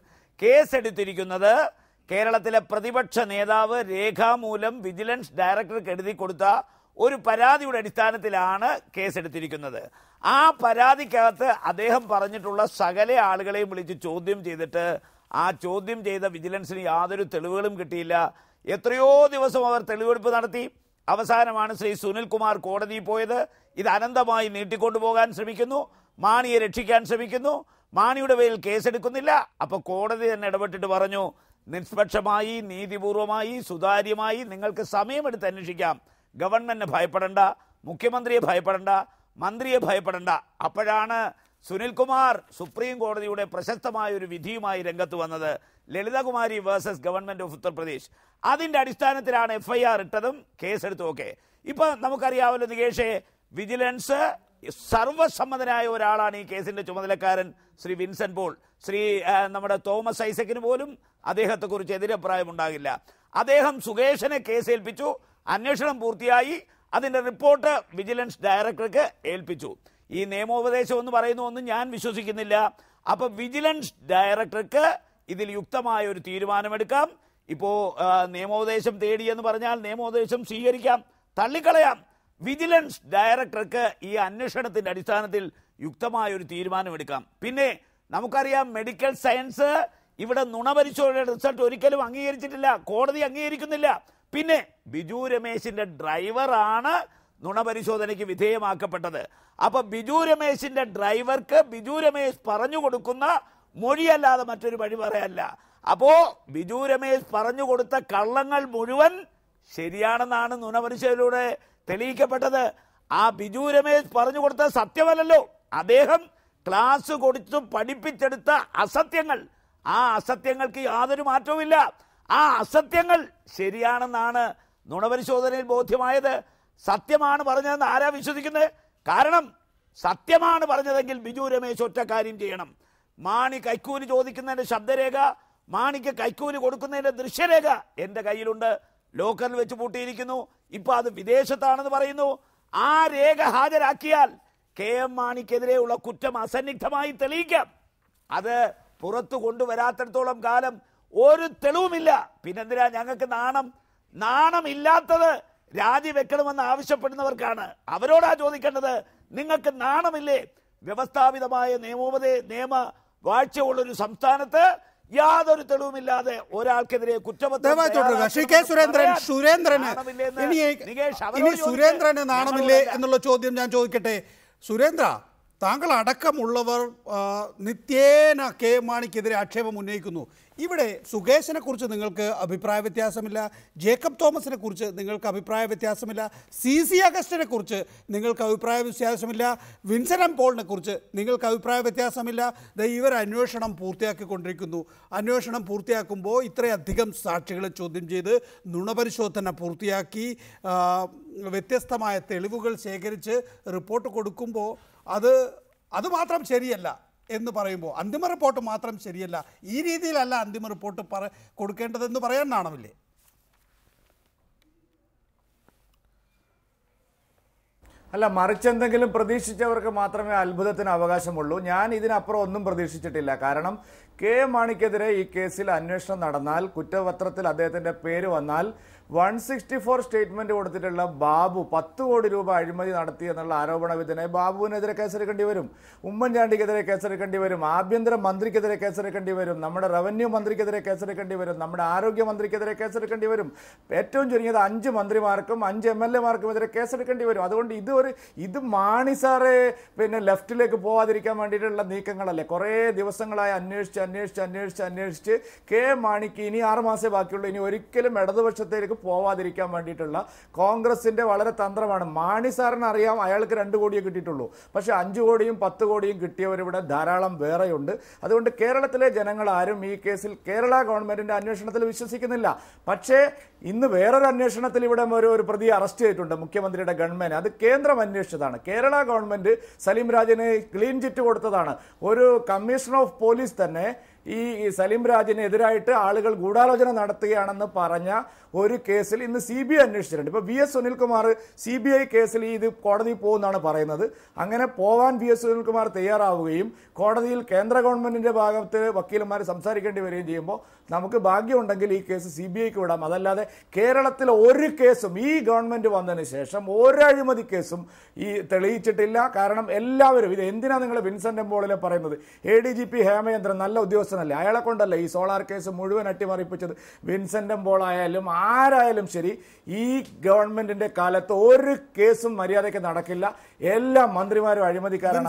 കേസെടുത്തിരിക്കുന്നത് കേരളത്തിലെ പ്രതിപക്ഷ നേതാവ് രേഖാമൂലം വിജിലൻസ് ഡയറക്ടർക്ക് എഴുതി കൊടുത്ത ഒരു പരാതിയുടെ അടിസ്ഥാനത്തിലാണ് കേസെടുത്തിരിക്കുന്നത്. ആ പരാതിക്കകത്ത് അദ്ദേഹം പറഞ്ഞിട്ടുള്ള സകല ആളുകളെയും വിളിച്ച് ചോദ്യം ചെയ്തിട്ട് ആ ചോദ്യം ചെയ്ത വിജിലൻസിന് യാതൊരു തെളിവുകളും കിട്ടിയില്ല. എത്രയോ ദിവസം അവർ തെളിവെടുപ്പ് നടത്തി. അവസാനമാണ് ശ്രീ സുനിൽകുമാർ കോടതിയിൽ പോയത്. ഇത് അനന്തമായി നീട്ടിക്കൊണ്ടുപോകാൻ ശ്രമിക്കുന്നു, മാണിയെ രക്ഷിക്കാൻ ശ്രമിക്കുന്നു, മാണിയുടെ പേരിൽ കേസെടുക്കുന്നില്ല. അപ്പോൾ കോടതി തന്നെ ഇടപെട്ടിട്ട് പറഞ്ഞു, നിഷ്പക്ഷമായി നീതിപൂർവമായി സുതാര്യമായി നിങ്ങൾക്ക് സമയമെടുത്ത് അന്വേഷിക്കാം. ഗവൺമെന്റിനെ ഭയപ്പെടേണ്ട, മുഖ്യമന്ത്രിയെ ഭയപ്പെടേണ്ട, മന്ത്രിയെ ഭയപ്പെടേണ്ട. അപ്പോഴാണ് സുനിൽകുമാർ സുപ്രീം കോടതിയുടെ പ്രശസ്തമായ ഒരു വിധിയുമായി രംഗത്ത് വന്നത്, Lalithakumari versus government of Uttar Pradesh. അതിന്റെ അടിസ്ഥാനത്തിലാണ് FIR ഇട്ടതും കേസെടുത്തും ഒക്കെ. ഇപ്പൊ നമുക്കറിയാമല്ലോ നികേഷേ, വിജിലൻസ് സർവസമ്മതനായ ഒരാളാണ് ഈ കേസിന്റെ ചുമതലക്കാരൻ ശ്രീ വിൻസെന്റ് പോൾ. നമ്മുടെ തോമസ് ഐസക്കിന് പോലും അദ്ദേഹത്തെക്കുറിച്ച് എതിരഭിപ്രായം ഉണ്ടാകില്ല. അദ്ദേഹം സുകേഷിനെ കേസേൽപ്പിച്ചു, അന്വേഷണം പൂർത്തിയായി, അതിന്റെ റിപ്പോർട്ട് വിജിലൻസ് ഡയറക്ടർക്ക് ഏൽപ്പിച്ചു. ഈ നിയമോപദേശം എന്ന് പറയുന്ന ഒന്നും ഞാൻ വിശ്വസിക്കുന്നില്ല. അപ്പൊ വിജിലൻസ് ഡയറക്ടർക്ക് ഇതിൽ യുക്തമായ ഒരു തീരുമാനമെടുക്കാം. ഇപ്പോ നിയമോപദേശം തേടിയെന്ന് പറഞ്ഞാൽ നിയമോപദേശം സ്വീകരിക്കാം, തള്ളിക്കളയാം. വിജിലൻസ് ഡയറക്ടർക്ക് ഈ അന്വേഷണത്തിന്റെ അടിസ്ഥാനത്തിൽ യുക്തമായ ഒരു തീരുമാനമെടുക്കാം. പിന്നെ നമുക്കറിയാം, മെഡിക്കൽ സയൻസ് ഇവിടെ നുണപരിശോധനയുടെ റിസൾട്ട് ഒരിക്കലും അംഗീകരിച്ചിട്ടില്ല, കോടതി അംഗീകരിക്കുന്നില്ല. പിന്നെ ബിജു രമേശിന്റെ ഡ്രൈവറാണ് നുണപരിശോധനയ്ക്ക് വിധേയമാക്കപ്പെട്ടത്. അപ്പൊ ബിജു രമേശിന്റെ ഡ്രൈവർക്ക് ബിജു രമേശ് പറഞ്ഞു കൊടുക്കുന്ന മൊഴിയല്ലാതെ മറ്റൊരു വഴി പറയല്ല. അപ്പോ ബിജു രമേശ് പറഞ്ഞു കൊടുത്ത കള്ളങ്ങൾ മുഴുവൻ ശരിയാണെന്നാണ് നുണപരിശോധനയിലൂടെ തെളിയിക്കപ്പെട്ടത്. ആ ബിജു രമേശ് പറഞ്ഞു കൊടുത്ത സത്യമല്ലല്ലോ, അദ്ദേഹം ക്ലാസ് കൊടുത്തു പഠിപ്പിച്ചെടുത്ത അസത്യങ്ങൾ. ആ അസത്യങ്ങൾക്ക് യാതൊരു മാറ്റവുമില്ല. ആ അസത്യങ്ങൾ ശരിയാണെന്നാണ് നുണപരിശോധനയിൽ ബോധ്യമായത്. സത്യമാണ് പറഞ്ഞതെന്ന് ആരാ വിശ്വസിക്കുന്നത്? കാരണം സത്യമാണ് പറഞ്ഞതെങ്കിൽ ബിജു രമേശ് ഒറ്റ കാര്യം ചെയ്യണം. മാണി കൈക്കൂലി ചോദിക്കുന്നതിന്റെ ശബ്ദരേഖ, മാണിക്ക് കൈക്കൂലി കൊടുക്കുന്നതിന്റെ ദൃശ്യരേഖ എൻ്റെ കയ്യിലുണ്ട്. ലോക്കറിൽ വെച്ച് പൂട്ടിയിരിക്കുന്നു. ഇപ്പൊ അത് വിദേശത്താണെന്ന് പറയുന്നു. ആ രേഖ ഹാജരാക്കിയാൽ KM മാണിക്കെതിരെയുള്ള കുറ്റം അസന്നിഗ്ധമായി തെളിയിക്കാം. അത് പുറത്തു കൊണ്ടുവരാത്തിടത്തോളം കാലം ഒരു തെളിവുമില്ല. പിന്നെന്തിനാ ഞങ്ങൾക്ക് നാണം? നാണമില്ലാത്തത് രാജിവെക്കണമെന്ന് ആവശ്യപ്പെടുന്നവർക്കാണ്. അവരോടാ ചോദിക്കേണ്ടത്, നിങ്ങൾക്ക് നാണമില്ലേ? വ്യവസ്ഥാപിതമായ നിയമ വാഴ്ചയുള്ളൊരു സംസ്ഥാനത്ത് യാതൊരു തെളിവുമില്ലാതെ ഒരാൾക്കെതിരെ കുറ്റപത്രം സുരേന്ദ്രന് നാണമില്ലേ എന്നുള്ള ചോദ്യം ഞാൻ ചോദിക്കട്ടെ. സുരേന്ദ്ര, താങ്കൾ അടക്കമുള്ളവർ നിത്യേന KM മാണിക്കെതിരെ ആക്ഷേപം ഉന്നയിക്കുന്നു. ഇവിടെ സുകേശിനെ കുറിച്ച് നിങ്ങൾക്ക് അഭിപ്രായ വ്യത്യാസമില്ല, ജേക്കബ് തോമസിനെ കുറിച്ച് നിങ്ങൾക്ക് അഭിപ്രായ വ്യത്യാസമില്ല, CC അഗസ്റ്റിനെ കുറിച്ച് നിങ്ങൾക്ക് അഭിപ്രായ വ്യത്യാസമില്ല, വിൻസെന്റ് പോളിനെ കുറിച്ച് നിങ്ങൾക്ക് അഭിപ്രായ വ്യത്യാസമില്ല. ഇവർ അന്വേഷണം പൂർത്തിയാക്കിക്കൊണ്ടിരിക്കുന്നു. അന്വേഷണം പൂർത്തിയാക്കുമ്പോൾ ഇത്രയധികം സാക്ഷികളെ ചോദ്യം ചെയ്ത് നുണപരിശോധന പൂർത്തിയാക്കി വ്യത്യസ്തമായ തെളിവുകൾ ശേഖരിച്ച് റിപ്പോർട്ട് കൊടുക്കുമ്പോൾ അത് മാത്രം ശരിയല്ല എന്ന് പറയുമ്പോൾ, അന്തിമ റിപ്പോർട്ട് മാത്രം ശരിയല്ല, ഈ രീതിയിലല്ല അന്തിമ റിപ്പോർട്ട് കൊടുക്കേണ്ടതെന്ന് പറയാൻ നാണമില്ലേ? അല്ല, മറിച്ചെന്തെങ്കിലും പ്രതീക്ഷിച്ചവർക്ക് മാത്രമേ അത്ഭുതത്തിന് അവകാശമുള്ളൂ. ഞാൻ ഇതിനപ്പുറം ഒന്നും പ്രതീക്ഷിച്ചിട്ടില്ല. കാരണം KM മാണിക്കെതിരെ ഈ കേസിൽ അന്വേഷണം നടന്നാൽ, കുറ്റപത്രത്തിൽ അദ്ദേഹത്തിന്റെ പേര് വന്നാൽ, 164 സ്റ്റേറ്റ്മെന്റ് കൊടുത്തിട്ടുള്ള ബാബു 10 കോടി രൂപ അഴിമതി നടത്തി എന്നുള്ള ആരോപണ വിധേയനായി ബാബുവിനെതിരെ കേസെടുക്കേണ്ടി വരും, ഉമ്മൻചാണ്ടിക്കെതിരെ കേസെടുക്കേണ്ടി വരും, ആഭ്യന്തര മന്ത്രിക്കെതിരെ കേസെടുക്കേണ്ടി വരും, നമ്മുടെ റവന്യൂ മന്ത്രിക്കെതിരെ കേസെടുക്കേണ്ടി വരും, നമ്മുടെ ആരോഗ്യ മന്ത്രിക്കെതിരെ കേസെടുക്കേണ്ടി വരും. ഏറ്റവും ചുരുങ്ങിയത് 5 മന്ത്രിമാർക്കും 5 MLA-മാർക്കും എതിരെ കേസെടുക്കേണ്ടി വരും. അതുകൊണ്ട് ഇത് മാണി സാറെ ലെഫ്റ്റിലേക്ക് പോവാതിരിക്കാൻ വേണ്ടിയിട്ടുള്ള നീക്കങ്ങളല്ലേ. കുറേ ദിവസങ്ങളായി അന്വേഷിച്ച് അന്വേഷിച്ച് കെ മാണിക്ക് ഇനി 6 മാസേ ബാക്കിയുള്ളൂ. ഇനി ഒരിക്കലും ഇടതുപക്ഷത്തിലേക്ക് പോവാതിരിക്കാൻ വേണ്ടിയിട്ടുള്ള കോൺഗ്രസിന്റെ വളരെ തന്ത്രമാണ്. മാണി സാറിന് അറിയാം അയാൾക്ക് 2 കോടിയെ കിട്ടിയിട്ടുള്ളൂ. പക്ഷെ 5 കോടിയും 10 കോടിയും കിട്ടിയവരിവിടെ ധാരാളം വേറെയുണ്ട്. അതുകൊണ്ട് കേരളത്തിലെ ജനങ്ങൾ ആരും ഈ കേസിൽ കേരള ഗവൺമെന്റിന്റെ അന്വേഷണത്തിൽ വിശ്വസിക്കുന്നില്ല. പക്ഷേ ഇന്ന് വേറൊരു അന്വേഷണത്തിൽ ഇവിടെ ഒരു പ്രതിയെ അറസ്റ്റ് ചെയ്തിട്ടുണ്ട്, മുഖ്യമന്ത്രിയുടെ ഗവൺമെന്റ്. അത് കേന്ദ്രം അന്വേഷിച്ചതാണ്. കേരള ഗവൺമെന്റ് സലീം രാജിന് ക്ലീൻ ചിറ്റ് കൊടുത്തതാണ്. ഒരു കമ്മീഷണർ ഓഫ് പോലീസ് തന്നെ ഈ സലീം രാജിനെതിരായിട്ട് ആളുകൾ ഗൂഢാലോചന നടത്തുകയാണെന്ന് പറഞ്ഞ ഒരു കേസിൽ ഇന്ന് CBI അന്വേഷിച്ചിട്ടുണ്ട്. ഇപ്പോൾ VS സുനിൽകുമാർ CBI കേസിൽ ഇത് കോടതിയിൽ പോകുമെന്നാണ് പറയുന്നത്. അങ്ങനെ പോവാൻ VS സുനിൽകുമാർ തയ്യാറാവുകയും കോടതിയിൽ കേന്ദ്ര ഗവൺമെന്റിന്റെ ഭാഗത്ത് വക്കീലന്മാർ സംസാരിക്കേണ്ടി വരികയും ചെയ്യുമ്പോൾ നമുക്ക് ഭാഗ്യമുണ്ടെങ്കിൽ ഈ കേസ് CBIക്ക് വിടാം. അതല്ലാതെ കേരളത്തിൽ ഒരു കേസും ഈ ഗവൺമെന്റ് വന്നതിന് ശേഷം ഒരു അഴിമതി കേസും ഈ തെളിയിച്ചിട്ടില്ല. കാരണം എല്ലാവരും ഇത് എന്തിനാ നിങ്ങൾ വിൻസെന്റ് എംബോളിനെ പറയുന്നത്? ADGP ഹേമചന്ദ്രൻ നല്ല ഉദ്യോഗസ്ഥനല്ലേ, അയാളെ കൊണ്ടല്ലേ ഈ സോളാർ കേസ് മുഴുവൻ അട്ടിമറിപ്പിച്ചത്? വിൻസെന്റ് എംബോൾ ആയാലും ആരായാലും ശരി, ഈ ഗവൺമെന്റിന്റെ കാലത്ത് ഒരു കേസും മര്യാദയ്ക്ക് നടക്കില്ല. എല്ലാ മന്ത്രിമാരും അഴിമതിക്കാരാണ്.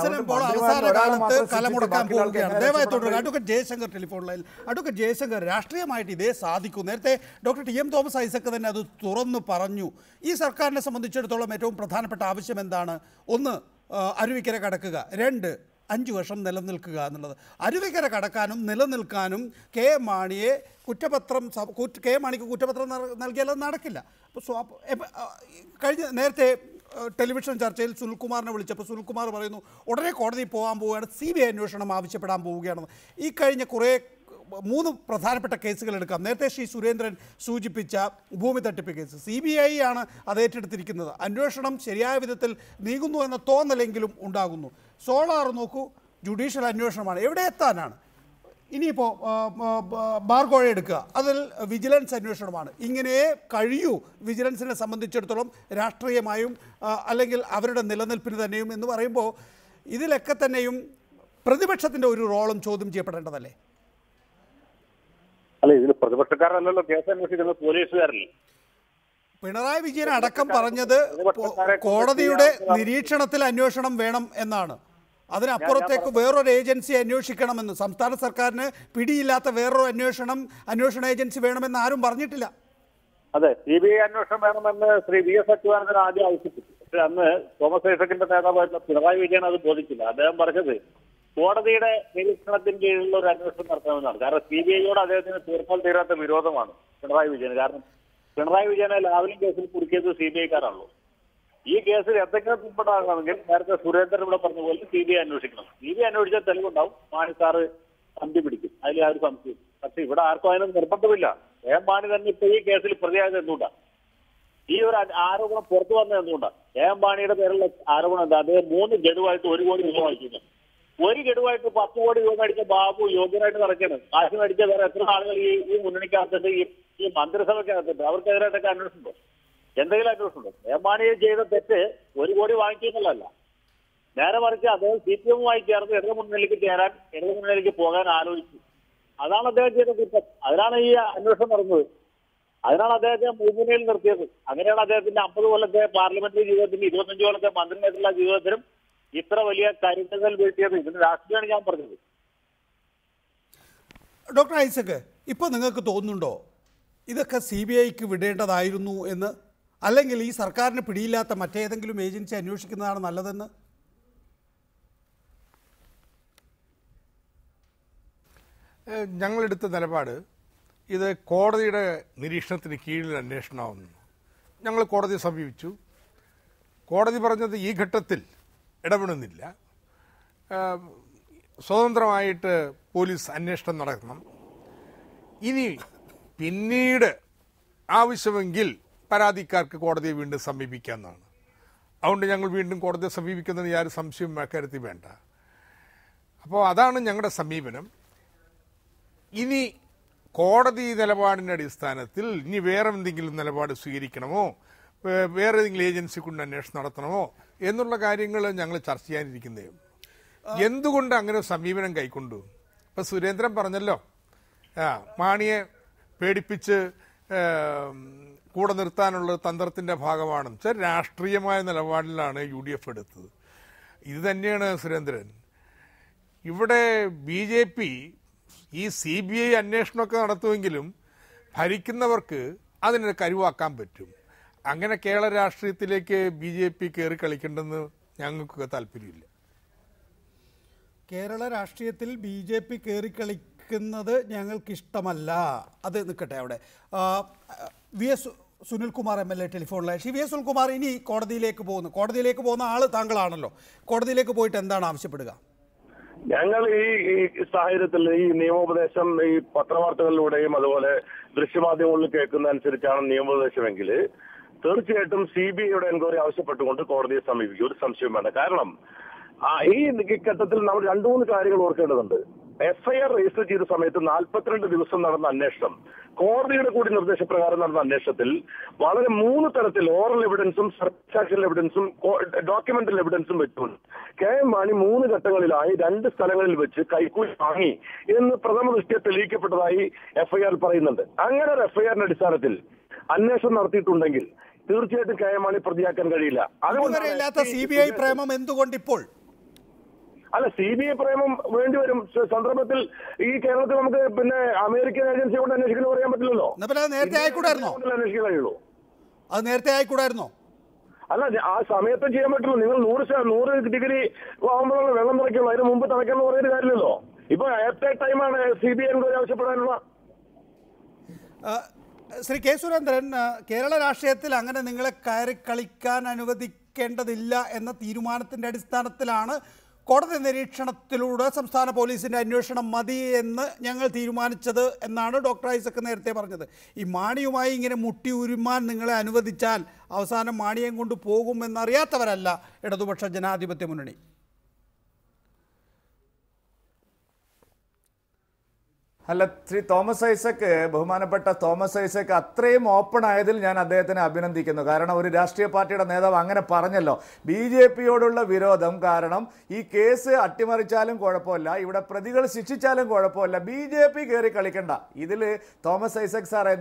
അഡ്വക്കേറ്റ് ജയശങ്കർ ടെലിഫോൺ ലൈനിൽ. അഡ്വക്കേറ്റ് ജയശങ്കർ, രാഷ്ട്രീയമായിട്ട് ഇതേ സാധിക്കും. നേരത്തെ ഡോക്ടർ TM തോമസ് ഐസക് തന്നെ അത് തുറന്നു പറഞ്ഞു. ഈ സർക്കാരിനെ സംബന്ധിച്ചിടത്തോളം ഏറ്റവും പ്രധാനപ്പെട്ട ആവശ്യം എന്താണ്? 1, അരുവിക്കര കടക്കുക. 2, 5 വർഷം നിലനിൽക്കുക എന്നുള്ളത്. അരുവിക്കര കടക്കാനും നിലനിൽക്കാനും കെ മാണിക്ക് കുറ്റപത്രം നൽകിയാൽ അത് നടക്കില്ല. അപ്പോൾ നേരത്തെ ടെലിവിഷൻ ചർച്ചയിൽ സുനിൽകുമാറിനെ വിളിച്ചപ്പോൾ സുനിൽകുമാർ പറയുന്നു ഉടനെ കോടതിയിൽ പോകാൻ പോവുകയാണ്, CBI അന്വേഷണം ആവശ്യപ്പെടാൻ പോവുകയാണെന്ന്. ഈ കഴിഞ്ഞ കുറേ 3 പ്രധാനപ്പെട്ട കേസുകൾ എടുക്കാം. നേരത്തെ ശ്രീ സുരേന്ദ്രൻ സൂചിപ്പിച്ച ഭൂമി തട്ടിപ്പ് കേസ് CBI ആണ് അത് ഏറ്റെടുത്തിരിക്കുന്നത്. അന്വേഷണം ശരിയായ വിധത്തിൽ നീങ്ങുന്നു എന്ന തോന്നലെങ്കിലും ഉണ്ടാകുന്നു. സോളാർ നോക്കൂ, ജുഡീഷ്യൽ അന്വേഷണമാണ്. എവിടെ എത്താനാണ്? ഇനിയിപ്പോൾ ബാർകോഴ എടുക്കുക, അതിൽ വിജിലൻസ് അന്വേഷണമാണ്. ഇങ്ങനെ കഴിയൂ വിജിലൻസിനെ സംബന്ധിച്ചിടത്തോളം രാഷ്ട്രീയമായും അല്ലെങ്കിൽ അവരുടെ നിലനിൽപ്പിന് തന്നെയും എന്ന് പറയുമ്പോൾ ഇതിലൊക്കെ തന്നെയും പ്രതിപക്ഷത്തിൻ്റെ ഒരു റോളും ചോദ്യം ചെയ്യപ്പെടേണ്ടതല്ലേ? അല്ല, ഇതിൽ പ്രതിപക്ഷക്കാരല്ലല്ലോ കേസ് അന്വേഷിക്കുന്നത്, പോലീസുകാരല്ലേ? പിണറായി വിജയൻ അടക്കം പറഞ്ഞത് കോടതിയുടെ നിരീക്ഷണത്തിൽ അന്വേഷണം വേണം എന്നാണ്. അതിനപ്പുറത്തേക്ക് വേറൊരു ഏജൻസി അന്വേഷിക്കണമെന്ന്, സംസ്ഥാന സർക്കാരിന് പിടിയില്ലാത്ത വേറൊരു അന്വേഷണ ഏജൻസി വേണമെന്ന് ആരും പറഞ്ഞിട്ടില്ല. അതെ, CBI അന്വേഷണം വേണമെന്ന് ശ്രീ VS അച്യുതാനന്ദൻ ആദ്യം ആവശ്യപ്പെട്ടു. പക്ഷെ അന്ന് തോമസ് ഐസക്കിന്റെ നേതാവായിട്ടുള്ള പിണറായി വിജയൻ അത് ബോധിച്ചില്ല. അദ്ദേഹം പറഞ്ഞത് കോടതിയുടെ നിരീക്ഷണത്തിന് കീഴിലുള്ള ഒരു അന്വേഷണം നടത്തണമെന്നാണ്. കാരണം CBIയോട് അദ്ദേഹത്തിന് തീർപ്പാൽ തീരാത്ത വിരോധമാണ് പിണറായി വിജയന്. കാരണം പിണറായി വിജയനെ ലാവ്ലിൻ കേസിൽ കുടുക്കിയത് CBIക്കാരാണല്ലോ. ഈ കേസിൽ എന്തെങ്കിലും തുമ്പടാകണമെങ്കിൽ നേരത്തെ സുരേന്ദ്രൻ ഇവിടെ പറഞ്ഞ പോലെ CBI അന്വേഷിക്കണം. CBI അന്വേഷിച്ചാൽ തെളിവുണ്ടാവും, മാണി സാറ് കമ്പി പിടിക്കും, അതിൽ ആ ഒരു സംശയം. പക്ഷെ ഇവിടെ ആർക്കും അതിനൊന്നും നിർബന്ധമില്ല. മാണി തന്നെ ഇപ്പൊ ഈ കേസിൽ പ്രതിയായത് എന്തുകൊണ്ടാണ്? ഈ ഒരു ആരോപണം പുറത്തു വന്നത് എന്തുകൊണ്ടാണ്? മാണിയുടെ പേരുള്ള ആരോപണം എന്താ? അദ്ദേഹം 3 ഗഡുവായിട്ട് 1 കോടി രൂപ വാങ്ങിക്കുന്നു. 1 ഗഡുവായിട്ട് 10 കോടി രൂപ അടിച്ച ബാബു യോഗ്യനായിട്ട് നടക്കണം. കാശ് മേടിച്ച വേറെ എത്ര ആളുകൾ ഈ മുന്നണിക്കകത്തുണ്ട്, ഈ മന്ത്രിസഭയ്ക്കകത്തുണ്ട്? അവർക്കെതിരായിട്ടൊക്കെ അന്വേഷണമുണ്ടോ? എന്തെങ്കിലും അന്വേഷണമുണ്ടോ? മാണി ചെയ്ത തെറ്റ് 1 കോടി വാങ്ങിക്കുന്നുള്ളതല്ല. നേരെ മറിച്ച് അദ്ദേഹം CPM-മായി ചേർന്ന് ഇടതുമുന്നണിയിലേക്ക് ചേരാൻ, ഇടതുമുന്നണിയിലേക്ക് പോകാൻ ആലോചിച്ചു. അതാണ് അദ്ദേഹം ചെയ്ത കുറ്റം. അതിനാണ് ഈ അന്വേഷണം നടന്നത്. അതിനാണ് അദ്ദേഹത്തെ മുൻനിരയിൽ നിർത്തിയത്. അങ്ങനെയാണ് അദ്ദേഹത്തിന്റെ 50 കൊല്ലത്തെ പാർലമെന്ററി ജീവിതത്തിനും 25 കൊല്ലത്തെ മന്ത്രിയായിട്ടുള്ള ജീവിതത്തിനും ഇത്ര വലിയ കരുത്തുകൾ വീഴ്ത്തിയത്. ഇതിന് രാഷ്ട്രീയമാണ് ഞാൻ പറഞ്ഞത്. ഡോക്ടർ ഐസക്, ഇപ്പോൾ നിങ്ങൾക്ക് തോന്നുന്നുണ്ടോ ഇതൊക്കെ CBIക്ക് വിടേണ്ടതായിരുന്നു എന്ന്? അല്ലെങ്കിൽ ഈ സർക്കാരിന് പിടിയില്ലാത്ത മറ്റേതെങ്കിലും ഏജൻസി അന്വേഷിക്കുന്നതാണ് നല്ലതെന്ന്? ഞങ്ങളെടുത്ത നിലപാട് ഇത് കോടതിയുടെ നിരീക്ഷണത്തിന് കീഴിൽ അന്വേഷണമാവുന്നു. ഞങ്ങൾ കോടതിയെ സമീപിച്ചു. കോടതി പറഞ്ഞത് ഈ ഘട്ടത്തിൽ ഇടപെടുന്നില്ല, സ്വതന്ത്രമായിട്ട് പോലീസ് അന്വേഷണം നടത്തണം, ഇനി പിന്നീട് ആവശ്യമെങ്കിൽ പരാതിക്കാർക്ക് കോടതിയെ വീണ്ടും സമീപിക്കാമെന്നാണ്. അതുകൊണ്ട് ഞങ്ങൾ വീണ്ടും കോടതിയെ സമീപിക്കുന്നതിന് യാതൊരു സംശയവും അക്കാര്യത്തിൽ വേണ്ട. അപ്പോൾ അതാണ് ഞങ്ങളുടെ സമീപനം. ഇനി കോടതി നിലപാടിൻ്റെ അടിസ്ഥാനത്തിൽ ഇനി വേറെ എന്തെങ്കിലും നിലപാട് സ്വീകരിക്കണമോ, വേറെ ഏതെങ്കിലും ഏജൻസി കൊണ്ട് അന്വേഷണം നടത്തണമോ എന്നുള്ള കാര്യങ്ങൾ ഞങ്ങൾ ചർച്ച ചെയ്യാനിരിക്കുന്നേ. എന്തുകൊണ്ട് അങ്ങനെ സമീപനം കൈക്കൊണ്ടു? ഇപ്പം സുരേന്ദ്രൻ പറഞ്ഞല്ലോ, മാണിയെ പേടിപ്പിച്ച് കൂടെ നിർത്താനുള്ള തന്ത്രത്തിൻ്റെ ഭാഗമാണെന്ന് വെച്ചാൽ രാഷ്ട്രീയമായ നിലപാടിലാണ് UDF എടുത്തത്. ഇത് തന്നെയാണ് സുരേന്ദ്രൻ. ഇവിടെ BJP ഈ CBI അന്വേഷണമൊക്കെ നടത്തുമെങ്കിലും ഭരിക്കുന്നവർക്ക് അതിനെ കരുവാക്കാൻ പറ്റും. അങ്ങനെ കേരള രാഷ്ട്രീയത്തിലേക്ക് BJP കയറി കളിക്കേണ്ടെന്ന് ഞങ്ങൾക്ക് താല്പര്യമില്ല. കേരള രാഷ്ട്രീയത്തിൽ BJP കയറി കളിക്കുന്നത് ഞങ്ങൾക്കിഷ്ടമല്ല. അത് നിൽക്കട്ടെ അവിടെ. VS Sunilkumar MLA ടെലിഫോണിലായി. VS Sunilkumar, ഇനി കോടതിയിലേക്ക് പോകുന്ന ആൾ താങ്കളാണല്ലോ. കോടതിയിലേക്ക് പോയിട്ട് എന്താണ് ആവശ്യപ്പെടുക? ഞങ്ങൾ ഈ സാഹചര്യത്തിൽ ഈ നിയമോപദേശം ഈ പത്രവാർത്തകളിലൂടെയും അതുപോലെ ദൃശ്യമാധ്യമങ്ങളിൽ കേൾക്കുന്ന അനുസരിച്ചാണ് നിയമോപദേശമെങ്കിൽ തീർച്ചയായിട്ടും CBIയുടെ എൻക്വയറി ആവശ്യപ്പെട്ടുകൊണ്ട് കോടതിയെ സമീപിക്കും. ഒരു സംശയം വേണ്ട. കാരണം ഈ ഘട്ടത്തിൽ നമ്മൾ 2-3 കാര്യങ്ങൾ ഓർക്കേണ്ടതുണ്ട്. FIR രജിസ്റ്റർ ചെയ്ത സമയത്ത് 42 ദിവസം നടന്ന അന്വേഷണം, കോടതിയുടെ കൂടി നിർദ്ദേശപ്രകാരം നടന്ന അന്വേഷണത്തിൽ വളരെ 3 തരത്തിൽ ഓറൽ എവിഡൻസും സർക്കാഷ്യൽ എവിഡൻസും ഡോക്യുമെന്റൽ എവിഡൻസും വെച്ചുകൊണ്ട് KM മാണി 3 ഘട്ടങ്ങളിലായി 2 സ്ഥലങ്ങളിൽ വെച്ച് കൈക്കൂലി വാങ്ങി എന്ന് പ്രഥമ ദൃഷ്ട്യാ തെളിയിക്കപ്പെട്ടതായി FIR പറയുന്നുണ്ട്. അങ്ങനെ ഒരു FIR-ന്റെ അടിസ്ഥാനത്തിൽ അന്വേഷണം നടത്തിയിട്ടുണ്ടെങ്കിൽ തീർച്ചയായിട്ടും KM മാണി പ്രതിയാക്കാൻ കഴിയില്ല. അതുകൊണ്ടില്ലാത്ത CBI പ്രേമം എന്തുകൊണ്ടിപ്പോൾ? അല്ല, CBI പ്രേമം വേണ്ടിവരും സന്ദർഭത്തിൽ. ഈ കേരളത്തിൽ നമുക്ക് പിന്നെ അമേരിക്കൻ ഏജൻസി കൊണ്ട് അന്വേഷിക്കണം പറയാൻ പറ്റില്ലല്ലോ. നേരത്തെ ആയിക്കൂടായിരുന്നോ? അന്വേഷിക്കാൻ കഴിയുള്ളൂ. അത് നേരത്തെ ആയിക്കൂടായിരുന്നോ? അല്ല, ആ സമയത്തും ചെയ്യാൻ പറ്റുള്ളൂ. നിങ്ങൾ 100 ഡിഗ്രി ആകുമ്പോഴാണ് വെള്ളം തിളയ്ക്കുള്ളൂ. അതിന് മുമ്പ് തിളയ്ക്കാന്ന് പറയുന്ന കാര്യമില്ലല്ലോ. ഇപ്പൊ എത്ര ടൈമാണ് CBI എൻക്വയറി ആവശ്യപ്പെടാനുള്ള? ശ്രീ K. സുരേന്ദ്രൻ, കേരള രാഷ്ട്രീയത്തിൽ അങ്ങനെ നിങ്ങളെ കയറി കളിക്കാൻ അനുവദിക്കേണ്ടതില്ല എന്ന തീരുമാനത്തിൻ്റെ അടിസ്ഥാനത്തിലാണ് കോടതി നിരീക്ഷണത്തിലൂടെ സംസ്ഥാന പോലീസിൻ്റെ അന്വേഷണം മതി എന്ന് ഞങ്ങൾ തീരുമാനിച്ചത് എന്നാണ് ഡോക്ടർ ഐസക് നേരത്തെ പറഞ്ഞത്. ഈ മാണിയുമായി ഇങ്ങനെ മുട്ടി ഉരുമാൻ നിങ്ങളെ അനുവദിച്ചാൽ അവസാനം മാണിയം കൊണ്ട് പോകുമെന്നറിയാത്തവരല്ല ഇടതുപക്ഷ ജനാധിപത്യ മുന്നണി. അല്ല, ശ്രീ തോമസ് ഐസക്, ബഹുമാനപ്പെട്ട തോമസ് ഐസക് അത്രയും ഓപ്പൺ ആയതിൽ ഞാൻ അദ്ദേഹത്തിനെ അഭിനന്ദിക്കുന്നു. കാരണം ഒരു രാഷ്ട്രീയ പാർട്ടിയുടെ നേതാവ് അങ്ങനെ പറഞ്ഞല്ലോ. BJPയോടുള്ള വിരോധം കാരണം ഈ കേസ് അട്ടിമറിച്ചാലും കുഴപ്പമില്ല, ഇവിടെ പ്രതികൾ ശിക്ഷിച്ചാലും കുഴപ്പമില്ല, BJP കയറി കളിക്കണ്ട. ഇതിൽ തോമസ് ഐസക് സാറേ,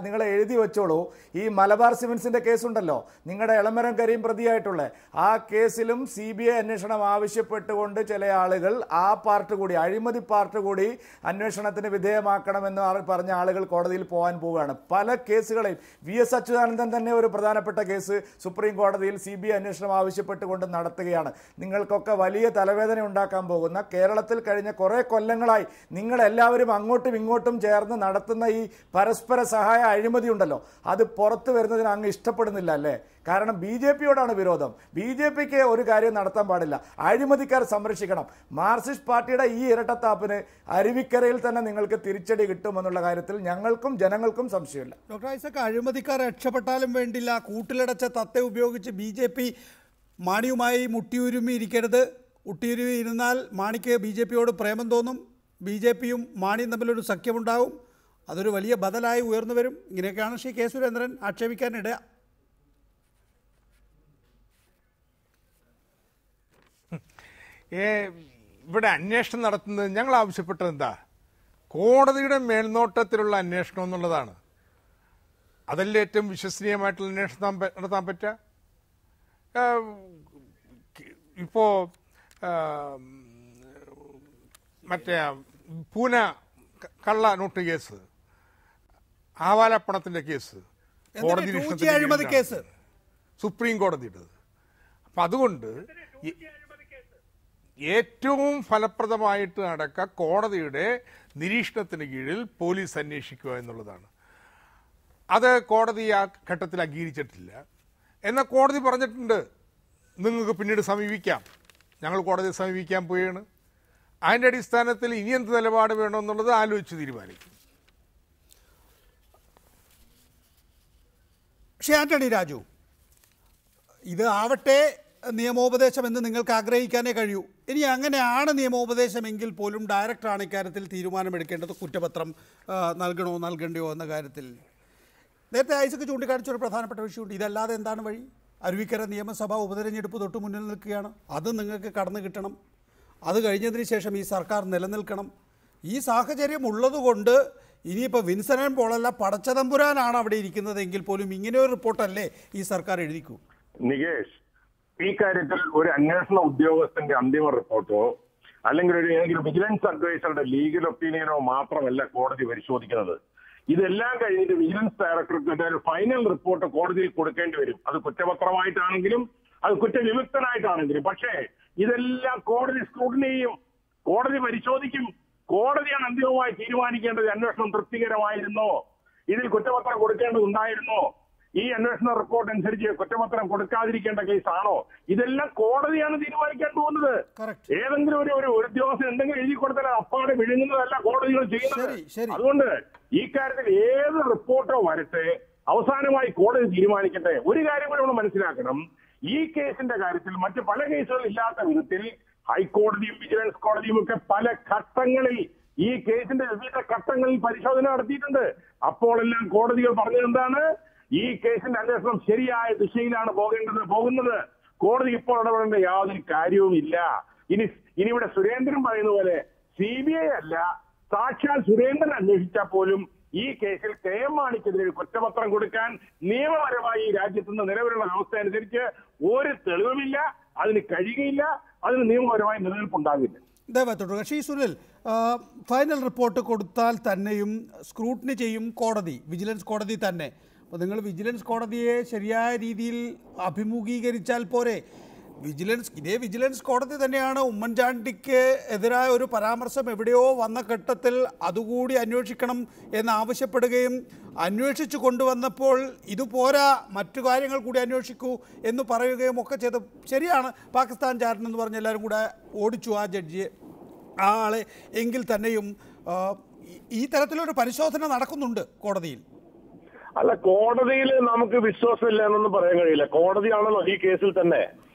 നിങ്ങളെ എഴുതി വെച്ചോളൂ. ഈ മലബാർ സിമൻസിന്റെ കേസുണ്ടല്ലോ, നിങ്ങളുടെ എളമരം കരീം പ്രതിയായിട്ടുള്ള ആ കേസിലും CBI അന്വേഷണം ആവശ്യപ്പെട്ടുകൊണ്ട് ചില ആളുകൾ ആ പാർട്ട് കൂടി, അഴിമതി പാർട്ട് കൂടി അന്വേഷണത്തിന് വിധേയമാക്കണമെന്ന് പറഞ്ഞ ആളുകൾ കോടതിയിൽ പോകാൻ പോവുകയാണ്. പല കേസുകളെയും VS അച്യുതാനന്ദൻ തന്നെ ഒരു പ്രധാനപ്പെട്ട കേസ് സുപ്രീം കോടതിയിൽ CBI അന്വേഷണം ആവശ്യപ്പെട്ടുകൊണ്ട് നടത്തുകയാണ്. നിങ്ങൾക്കൊക്കെ വലിയ തലവേദന ഉണ്ടാക്കാൻ പോകുന്ന, കേരളത്തിൽ കഴിഞ്ഞ കുറെ കൊല്ലങ്ങളായി നിങ്ങളെല്ലാവരും അങ്ങോട്ടും ഇങ്ങോട്ടും ചേർന്ന് നടത്തുന്ന ഈ പരസ്പര സഹായ അഴിമതി ഉണ്ടല്ലോ, അത് പുറത്തു വരുന്നതിന് അങ്ങ് ഇഷ്ടപ്പെടുന്നില്ല അല്ലേ? കാരണം BJPയോടാണ് വിരോധം. BJPക്ക് ഒരു കാര്യം നടത്താൻ പാടില്ല, അഴിമതിക്കാർ സംരക്ഷിക്കണം. മാർക്സിസ്റ്റ് പാർട്ടിയുടെ ഈ ഇരട്ടത്താപ്പിന് അരുവിക്കരയിൽ തന്നെ നിങ്ങൾക്ക് തിരിച്ചടി കിട്ടുമെന്നുള്ള കാര്യത്തിൽ ഞങ്ങൾക്കും ജനങ്ങൾക്കും സംശയമില്ല. ഡോക്ടർ ഐസക്, അഴിമതിക്കാർ രക്ഷപ്പെട്ടാലും വേണ്ടില്ല, കൂട്ടിലടച്ച തത്തെ ഉപയോഗിച്ച് BJP മാണിയുമായി മുട്ടിയുരുമി ഇരിക്കരുത്. മുട്ടിയുരുമി ഇരുന്നാൽ മാണിക്ക് BJPയോട് പ്രേമം തോന്നും, BJPയും മാണിയും തമ്മിലൊരു സഖ്യമുണ്ടാവും, അതൊരു വലിയ ബദലായി ഉയർന്നു വരും. ഇങ്ങനെയൊക്കെയാണ് ശ്രീ K. സുരേന്ദ്രൻ ആക്ഷേപിക്കാനിട. ഇവിടെ അന്വേഷണം നടത്തുന്നത് ഞങ്ങൾ ആവശ്യപ്പെട്ടത് എന്താ? കോടതിയുടെ മേൽനോട്ടത്തിലുള്ള അന്വേഷണം എന്നുള്ളതാണ്. അതല്ലേ ഏറ്റവും വിശ്വസനീയമായിട്ടുള്ള അന്വേഷണം നടത്താൻ പറ്റുക. ഇപ്പോൾ മറ്റേ പൂന കള്ള നോട്ട് കേസ്, ആവാലപ്പണത്തിൻ്റെ കേസ്, കോടതി കേസ് സുപ്രീം കോടതിയുടേത്. അപ്പം അതുകൊണ്ട് ഏറ്റവും ഫലപ്രദമായിട്ട് നടക്കുക കോടതിയുടെ നിരീക്ഷണത്തിന് കീഴിൽ പോലീസ് അന്വേഷിക്കുക എന്നുള്ളതാണ്. അത് കോടതി ആ ഘട്ടത്തിൽ അംഗീകരിച്ചിട്ടില്ല. എന്നാൽ കോടതി പറഞ്ഞിട്ടുണ്ട് നിങ്ങൾക്ക് പിന്നീട് സമീപിക്കാം. ഞങ്ങൾ കോടതിയെ സമീപിക്കാൻ പോവുകയാണ്. അതിൻ്റെ അടിസ്ഥാനത്തിൽ ഇനി എന്ത് നിലപാട് വേണമെന്നുള്ളത് ആലോചിച്ച് തീരുമാനിക്കും. ശ്രീ ആന്റണി രാജു, ഇത് ആവട്ടെ നിയമോപദേശം എന്ന് നിങ്ങൾക്ക് ആഗ്രഹിക്കാനേ കഴിയൂ. ഇനി അങ്ങനെയാണ് നിയമോപദേശമെങ്കിൽ പോലും ഡയറക്ടറാണ് ഇക്കാര്യത്തിൽ തീരുമാനമെടുക്കേണ്ടത്. കുറ്റപത്രം നൽകണോ നൽകണ്ടയോ എന്ന കാര്യത്തിൽ നേരത്തെ ഐസക് ചൂണ്ടിക്കാണിച്ചൊരു പ്രധാനപ്പെട്ട വിഷയമുണ്ട്. ഇതല്ലാതെ എന്താണ് വഴി? അരുവിക്കര നിയമസഭാ ഉപതെരഞ്ഞെടുപ്പ് തൊട്ട് മുന്നിൽ നിൽക്കുകയാണ്. അത് നിങ്ങൾക്ക് കടന്നു കിട്ടണം. അത് കഴിഞ്ഞതിന് ശേഷം ഈ സർക്കാർ നിലനിൽക്കണം. ഈ സാഹചര്യം ഉള്ളതുകൊണ്ട് ഇനിയിപ്പോൾ വിൻസനൻ പോളല്ല പടച്ചതമ്പുരാനാണ് അവിടെ ഇരിക്കുന്നതെങ്കിൽ പോലും ഇങ്ങനെ ഒരു റിപ്പോർട്ടല്ലേ ഈ സർക്കാർ എഴുതിക്കൂ? നികേഷ്, ഈ കാര്യത്തിൽ ഒരു അന്വേഷണ ഉദ്യോഗസ്ഥന്റെ അന്തിമ റിപ്പോർട്ടോ അല്ലെങ്കിൽ ഏതെങ്കിലും വിജിലൻസ് അഡ്വൈസറുടെ ലീഗൽ ഒപ്പീനിയനോ മാത്രമല്ല കോടതി പരിശോധിക്കുന്നത്. ഇതെല്ലാം കഴിഞ്ഞിട്ട് വിജിലൻസ് ഡയറക്ടർക്ക് ഒരു ഫൈനൽ റിപ്പോർട്ട് കോടതിയിൽ കൊടുക്കേണ്ടി വരും. അത് കുറ്റപത്രമായിട്ടാണെങ്കിലും അത് കുറ്റവിമുക്തനായിട്ടാണെങ്കിലും. പക്ഷേ ഇതെല്ലാം കോടതി സ്ക്രൂട്ടിനി ചെയ്യും, കോടതി പരിശോധിക്കും. കോടതിയാണ് അന്തിമമായി തീരുമാനിക്കേണ്ടത്. അന്വേഷണം തൃപ്തികരമായിരുന്നോ, ഇതിൽ കുറ്റപത്രം കൊടുക്കേണ്ടതുണ്ടായിരുന്നോ, ഈ അന്വേഷണ റിപ്പോർട്ട് അനുസരിച്ച് കുറ്റപത്രം കൊടുക്കാതിരിക്കേണ്ട കേസാണോ, ഇതെല്ലാം കോടതിയാണ് തീരുമാനിക്കാൻ പോകുന്നത്. ഏതെങ്കിലും ഒരു ഉദ്യോഗസ്ഥൻ എന്തെങ്കിലും എഴുതി കൊടുത്താൽ അപ്പാടെ വിഴുങ്ങുന്നതല്ല കോടതികൾ ചെയ്യുന്നത്. അതുകൊണ്ട് ഈ കാര്യത്തിൽ ഏത് റിപ്പോർട്ടോ വരട്ടെ, അവസാനമായി കോടതി തീരുമാനിക്കട്ടെ. ഒരു കാര്യം കൂടെ നമ്മൾ മനസ്സിലാക്കണം, ഈ കേസിന്റെ കാര്യത്തിൽ മറ്റ് പല കേസുകളും ഇല്ലാത്ത വിധത്തിൽ ഹൈക്കോടതിയും വിജിലൻസ് കോടതിയും ഒക്കെ പല ഘട്ടങ്ങളിൽ ഈ കേസിന്റെ വിവിധ ഘട്ടങ്ങളിൽ പരിശോധന നടത്തിയിട്ടുണ്ട്. അപ്പോഴെല്ലാം കോടതികൾ പറഞ്ഞത് എന്താണ്? ഈ കേസിന്റെ അന്വേഷണം ശരിയായ ദിശയിലാണ് പോകുന്നത്. കോടതി ഇപ്പോൾ ഇടപെടേണ്ട യാതൊരു കാര്യവുമില്ല. ഇനി ഇവിടെ സുരേന്ദ്രൻ പറയുന്ന പോലെ CBI അല്ല, സാക്ഷാൽ സുരേന്ദ്രൻ അന്വേഷിച്ചാൽ പോലും ഈ കേസിൽ KM മാണിക്കെതിരെ കുറ്റപത്രം കൊടുക്കാൻ നിയമപരമായി ഈ രാജ്യത്തുനിന്ന് നിലവിലുള്ള അവസ്ഥ അനുസരിച്ച് ഒരു തെളിവുമില്ല, അതിന് കഴിയുകയില്ല, അതിന് നിയമപരമായി നിലനിൽപ്പുണ്ടാകില്ല. ശ്രീ സുനിൽ, ഫൈനൽ റിപ്പോർട്ട് കൊടുത്താൽ തന്നെയും സ്ക്രൂട്ടിനി ചെയ്യും കോടതി, വിജിലൻസ് കോടതി തന്നെ. അപ്പോൾ നിങ്ങൾ വിജിലൻസ് കോടതിയെ ശരിയായ രീതിയിൽ അഭിമുഖീകരിച്ചാൽ പോരെ? ഇതേ വിജിലൻസ് കോടതി തന്നെയാണ് ഉമ്മൻചാണ്ടിക്ക് എതിരായ ഒരു പരാമർശം എവിടെയോ വന്ന ഘട്ടത്തിൽ അതുകൂടി അന്വേഷിക്കണം എന്നാവശ്യപ്പെടുകയും അന്വേഷിച്ചു കൊണ്ടുവന്നപ്പോൾ ഇതുപോരാ, മറ്റു കാര്യങ്ങൾ കൂടി അന്വേഷിക്കൂ എന്ന് പറയുകയും ഒക്കെ ചെയ്ത്. ശരിയാണ്, പാകിസ്ഥാൻ ചാരൻ എന്ന് പറഞ്ഞ് എല്ലാവരും കൂടെ ഓടിച്ചു ആ ജഡ്ജിയെ, ആ ആളെ. എങ്കിൽ തന്നെയും ഈ തരത്തിലൊരു പരിശോധന നടക്കുന്നുണ്ട് കോടതിയിൽ. അല്ല, കോടതിയിൽ നമുക്ക് വിശ്വാസമില്ല എന്നൊന്നും പറയാൻ കഴിയില്ല. കോടതിയാണല്ലോ ഈ കേസിൽ തന്നെ.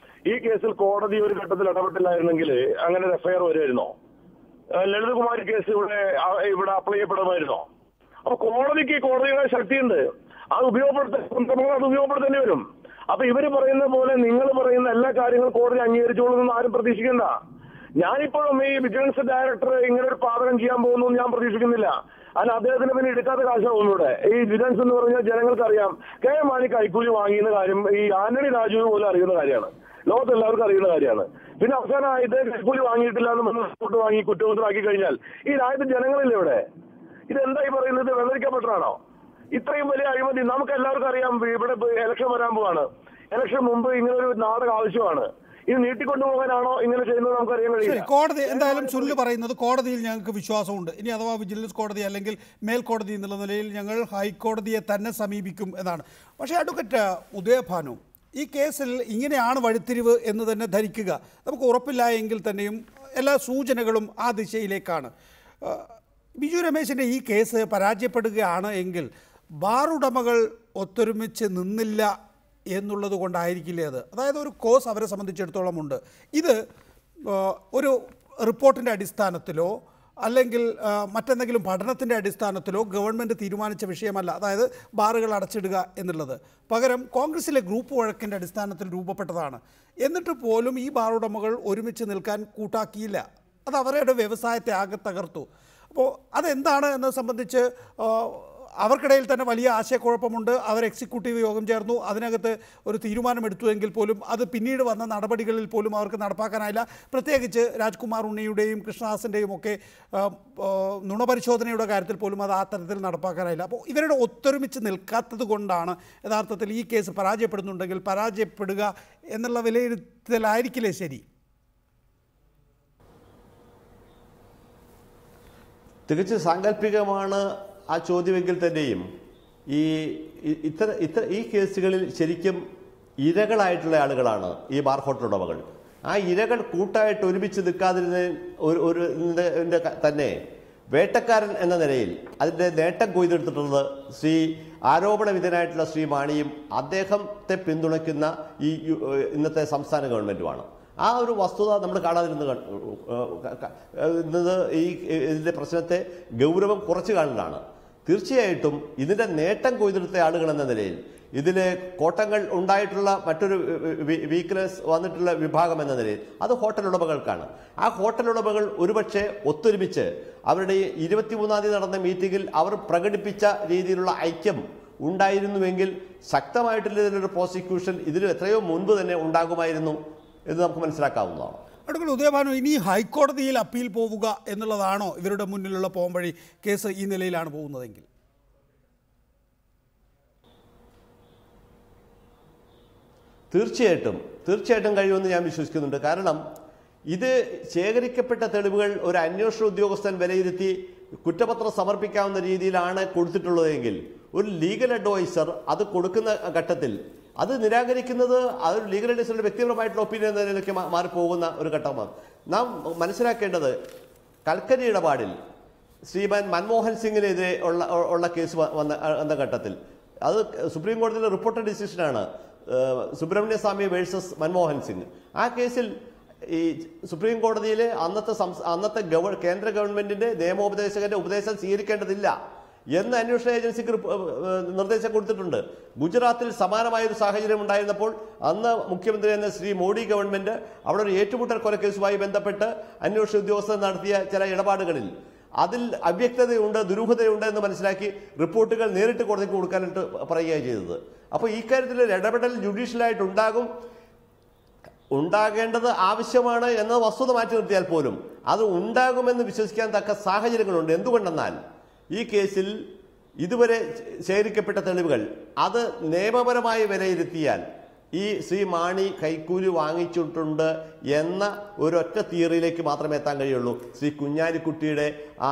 ഈ കേസിൽ കോടതി ഒരു ഘട്ടത്തിൽ ഇടപെട്ടില്ലായിരുന്നെങ്കിൽ അങ്ങനെ ഒരു എഫ്ഐആർ വരുമായിരുന്നോ? ലളിതകുമാരി കേസ് ഇവിടെ അപ്ലൈ ചെയ്യപ്പെടുമായിരുന്നോ? അപ്പൊ കോടതിക്ക് കോടതിയുടെ ശക്തിയുണ്ട്, അത് ഉപയോഗപ്പെടുത്തേണ്ടി വരും. അപ്പൊ ഇവര് പറയുന്ന പോലെ നിങ്ങൾ പറയുന്ന എല്ലാ കാര്യങ്ങളും കോടതി അംഗീകരിച്ചോളൂന്ന് ആരും പ്രതീക്ഷിക്കണ്ട. ഞാനിപ്പോഴും ഈ വിജിലൻസ് ഡയറക്ടർ ഇങ്ങനെ ഒരു പാതകം ചെയ്യാൻ പോകുന്നു ഞാൻ പ്രതീക്ഷിക്കുന്നില്ല. അതിന് അദ്ദേഹത്തിന് പിന്നെ എടുക്കാത്ത കാശാവും. ഇവിടെ ഈ വിജിലൻസ് എന്ന് പറഞ്ഞാൽ ജനങ്ങൾക്കറിയാം, KM മാണി കൈക്കൂലി വാങ്ങിയുന്ന കാര്യം ഈ ആന്റണി രാജുവിന് പോലും അറിയുന്ന കാര്യമാണ്, ലോകത്തെല്ലാവർക്കും അറിയുന്ന കാര്യമാണ്. പിന്നെ അവസാനമായിട്ട് കൈക്കൂലി വാങ്ങിയിട്ടില്ല എന്ന് റിപ്പോർട്ട് വാങ്ങി കുറ്റപത്രമാക്കി കഴിഞ്ഞാൽ ഈ രാജ്യത്തെ ജനങ്ങളില്ല ഇവിടെ. ഇതെന്തായി പറയുന്നത്? വെള്ളരിക്കപ്പെട്ടതാണോ? ഇത്രയും വലിയ അഴിമതി നമുക്ക് എല്ലാവർക്കും അറിയാം. ഇവിടെ ഇലക്ഷൻ വരാൻ പോവാണ്. ഇലക്ഷൻ മുമ്പ് ഇങ്ങനെ ഒരു നാടകം ആവശ്യമാണ്. ഇത് നീട്ടിക്കൊണ്ടുപോകാനാണോ ഇങ്ങനെ ചെയ്യുന്നത് നമുക്കറിയാൻ കഴിയില്ല. കോടതി എന്തായാലും സുനിൽ പറയുന്നത് കോടതിയിൽ ഞങ്ങൾക്ക് വിശ്വാസമുണ്ട്. ഇനി അഥവാ വിജിലൻസ് കോടതി അല്ലെങ്കിൽ മേൽക്കോടതി എന്നുള്ള നിലയിൽ ഞങ്ങൾ ഹൈക്കോടതിയെ തന്നെ സമീപിക്കും എന്നാണ്. പക്ഷേ അഡ്വക്കേറ്റ് ഉദയഭാനു, ഈ കേസിൽ ഇങ്ങനെയാണ് വഴിത്തിരിവ് എന്ന് തന്നെ ധരിക്കുക. നമുക്ക് ഉറപ്പില്ല എങ്കിൽ തന്നെയും എല്ലാ സൂചനകളും ആ ദിശയിലേക്കാണ്. ബിജു രമേശിൻ്റെ ഈ കേസ് പരാജയപ്പെടുകയാണ് എങ്കിൽ ബാറുടമകൾ ഒത്തൊരുമിച്ച് നിന്നില്ല എന്നുള്ളത് കൊണ്ടായിരിക്കില്ലേ അത്? അതായത് ഒരു കോസ് അവരെ സംബന്ധിച്ചിടത്തോളം ഉണ്ട്. ഇത് ഒരു റിപ്പോർട്ടിൻ്റെ അടിസ്ഥാനത്തിലോ അല്ലെങ്കിൽ മറ്റെന്തെങ്കിലും പഠനത്തിൻ്റെ അടിസ്ഥാനത്തിലോ ഗവൺമെൻറ് തീരുമാനിച്ച വിഷയമല്ല, അതായത് ബാറുകൾ അടച്ചിടുക എന്നുള്ളത്. പകരം കോൺഗ്രസിലെ ഗ്രൂപ്പ് വഴക്കിൻ്റെ അടിസ്ഥാനത്തിൽ രൂപപ്പെട്ടതാണ്. എന്നിട്ട് പോലും ഈ ബാറുടമകൾ ഒരുമിച്ച് നിൽക്കാൻ കൂട്ടാക്കിയില്ല. അത് അവരുടെ വ്യവസായത്തെ ആകെ തകർത്തു. അപ്പോൾ അതെന്താണ് എന്നത് സംബന്ധിച്ച് അവർക്കിടയിൽ തന്നെ വലിയ ആശയക്കുഴപ്പമുണ്ട്. അവർ എക്സിക്യൂട്ടീവ് യോഗം ചേർന്നു, അതിനകത്ത് ഒരു തീരുമാനമെടുത്തുവെങ്കിൽ പോലും അത് പിന്നീട് വന്ന നടപടികളിൽ പോലും അവർക്ക് നടപ്പാക്കാനായില്ല. പ്രത്യേകിച്ച് രാജ്കുമാർ ഉണ്ണിയുടെയും കൃഷ്ണദാസിൻ്റെയും ഒക്കെ നുണപരിശോധനയുടെ കാര്യത്തിൽ പോലും അത് ആ തരത്തിൽ നടപ്പാക്കാനായില്ല. അപ്പോൾ ഇവരുടെ ഒത്തൊരുമിച്ച് നിൽക്കാത്തത് കൊണ്ടാണ് യഥാർത്ഥത്തിൽ ഈ കേസ് പരാജയപ്പെടുന്നുണ്ടെങ്കിൽ പരാജയപ്പെടുക എന്നുള്ള വിലയിരുത്തലായിരിക്കില്ലേ ശരി? തികച്ചും സാങ്കല്പികമാണ് ആ ചോദ്യമെങ്കിൽ തന്നെയും ഈ കേസുകളിൽ ശരിക്കും ഇരകളായിട്ടുള്ള ആളുകളാണ് ഈ ബാർ ഹോട്ടൽ ഉടമകൾ. ആ ഇരകൾ കൂട്ടായിട്ട് ഒരുമിച്ച് നിൽക്കാതിരുന്നതിൻ്റെ തന്നെ വേട്ടക്കാരൻ എന്ന നിലയിൽ അതിൻ്റെ നേട്ടം കൊയ്തെടുത്തിട്ടുള്ളത് ആരോപണ വിധേയനായിട്ടുള്ള ശ്രീ മാണിയും അദ്ദേഹത്തെ പിന്തുണയ്ക്കുന്ന ഇന്നത്തെ സംസ്ഥാന ഗവൺമെൻറ്റുമാണ്. ആ ഒരു വസ്തുത നമ്മൾ കാണാതിരുന്നത് ഇതിൻ്റെ പ്രശ്നത്തെ ഗൗരവം കുറച്ച് കാണുന്നതാണ്. തീർച്ചയായിട്ടും ഇതിൻ്റെ നേട്ടം കൊയ്തെടുത്ത ആളുകൾ എന്ന നിലയിൽ ഇതിൽ കോട്ടങ്ങൾ ഉണ്ടായിട്ടുള്ള മറ്റൊരു വീക്ക്നെസ് വന്നിട്ടുള്ള വിഭാഗം എന്ന നിലയിൽ അത് ഹോട്ടൽ ഉടമകൾക്കാണ്. ആ ഹോട്ടൽ ഉടമകൾ ഒരുപക്ഷെ ഒത്തൊരുമിച്ച് അവരുടെ 23-ാം തീയതി നടന്ന മീറ്റിംഗിൽ അവർ പ്രകടിപ്പിച്ച രീതിയിലുള്ള ഐക്യം ഉണ്ടായിരുന്നുവെങ്കിൽ ശക്തമായിട്ടുള്ള ഇതിലൊരു പ്രോസിക്യൂഷൻ ഇതിന് എത്രയോ മുൻപ് തന്നെ ഉണ്ടാകുമായിരുന്നു എന്ന് നമുക്ക് മനസ്സിലാക്കാവുന്നതാണ്. അഡ്വക്കേറ്റ് ഉദയഭാനു, ഇനി ഹൈക്കോടതിയിൽ അപ്പീൽ പോവുക എന്നുള്ളതാണോ ഇവരുടെ മുന്നിലുള്ള പോംവഴി? കേസ് ഈ നിലയിലാണ് പോകുന്നതെങ്കിൽ തീർച്ചയായിട്ടും കഴിയുമെന്ന് ഞാൻ വിശ്വസിക്കുന്നുണ്ട്. കാരണം ഇത് ശേഖരിക്കപ്പെട്ട തെളിവുകൾ ഒരു അന്വേഷണ ഉദ്യോഗസ്ഥൻ വിലയിരുത്തി കുറ്റപത്രം സമർപ്പിക്കാവുന്ന രീതിയിലാണ് കൊടുത്തിട്ടുള്ളതെങ്കിൽ ഒരു ലീഗൽ അഡ്വൈസർ അത് കൊടുക്കുന്ന ഘട്ടത്തിൽ അത് നിരാകരിക്കുന്നത് അതൊരു ലീഗൽ അഡ്വൈസറുടെ വ്യക്തിപരമായിട്ടുള്ള ഒപ്പീനിയൻ എന്നതിലേക്ക് മാറിപ്പോകുന്ന ഒരു ഘട്ടമാണ്. നാം മനസ്സിലാക്കേണ്ടത് കൽക്കരി ഇടപാടിൽ ശ്രീമാൻ മൻമോഹൻ സിംഗിനെതിരെ ഉള്ള കേസ് വന്ന ഘട്ടത്തിൽ അത് സുപ്രീം കോടതിയിലെ റിപ്പോർട്ടഡ് ഡിസിഷനാണ്, സുബ്രഹ്മണ്യ സ്വാമി വേഴ്സസ് മൻമോഹൻ സിംഗ്. ആ കേസിൽ ഈ സുപ്രീം കോടതിയിലെ അന്നത്തെ കേന്ദ്ര ഗവൺമെന്റിന്റെ നിയമോപദേശകന്റെ ഉപദേശം സ്വീകരിക്കേണ്ടതില്ല എന്ന് അന്വേഷണ ഏജൻസിക്ക് നിർദ്ദേശം കൊടുത്തിട്ടുണ്ട്. ഗുജറാത്തിൽ സമാനമായൊരു സാഹചര്യം ഉണ്ടായിരുന്നപ്പോൾ അന്ന് മുഖ്യമന്ത്രി എന്ന ശ്രീ മോഡി ഗവൺമെന്റ് അവിടെ ഒരു ഏറ്റുമുട്ടൽ കൊലക്കേസുമായി ബന്ധപ്പെട്ട് അന്വേഷണ ഉദ്യോഗസ്ഥർ നടത്തിയ ചില ഇടപാടുകളിൽ അതിൽ അവ്യക്തതയുണ്ട്, ദുരൂഹതയുണ്ട് എന്ന് മനസ്സിലാക്കി റിപ്പോർട്ടുകൾ നേരിട്ട് കോടതിക്ക് കൊടുക്കാനായിട്ട് പറയുകയാണ് ചെയ്തത്. അപ്പോൾ ഈ കാര്യത്തിൽ ഒരു ഇടപെടൽ ജുഡീഷ്യലായിട്ട് ഉണ്ടാകേണ്ടത് ആവശ്യമാണ് എന്ന വസ്തുത മാറ്റി നിർത്തിയാൽ പോലും അത് ഉണ്ടാകുമെന്ന് വിശ്വസിക്കാൻ തക്ക സാഹചര്യങ്ങളുണ്ട്. എന്തുകൊണ്ടെന്നാൽ ഈ കേസിൽ ഇതുവരെ ശേഖരിക്കപ്പെട്ട തെളിവുകൾ അത് നിയമപരമായി വിലയിരുത്തിയാൽ ഈ ശ്രീ മാണി കൈക്കൂലി വാങ്ങിച്ചിട്ടുണ്ട് എന്ന ഒരൊറ്റ തിയറിയിലേക്ക് മാത്രമേ എത്താൻ കഴിയുള്ളൂ. ശ്രീ കുഞ്ഞാലിക്കുട്ടിയുടെ ആ